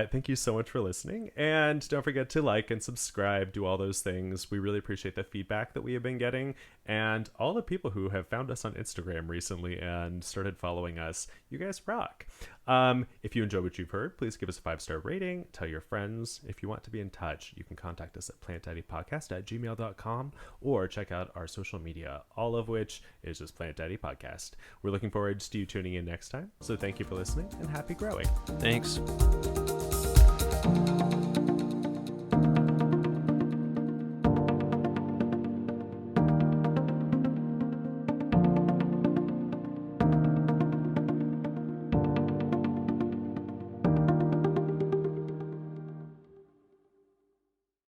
Thank you so much for listening. And don't forget to like and subscribe, do all those things. We really appreciate the feedback that we have been getting. And all the people who have found us on Instagram recently and started following us. You guys rock. If you enjoy what you've heard, please give us a 5-star rating. Tell your friends. If you want to be in touch, you can contact us at plantdaddypodcast@gmail.com or check out our social media, all of which is just Plant Daddy Podcast. We're looking forward to you tuning in next time. So thank you for listening and happy growing. Thanks.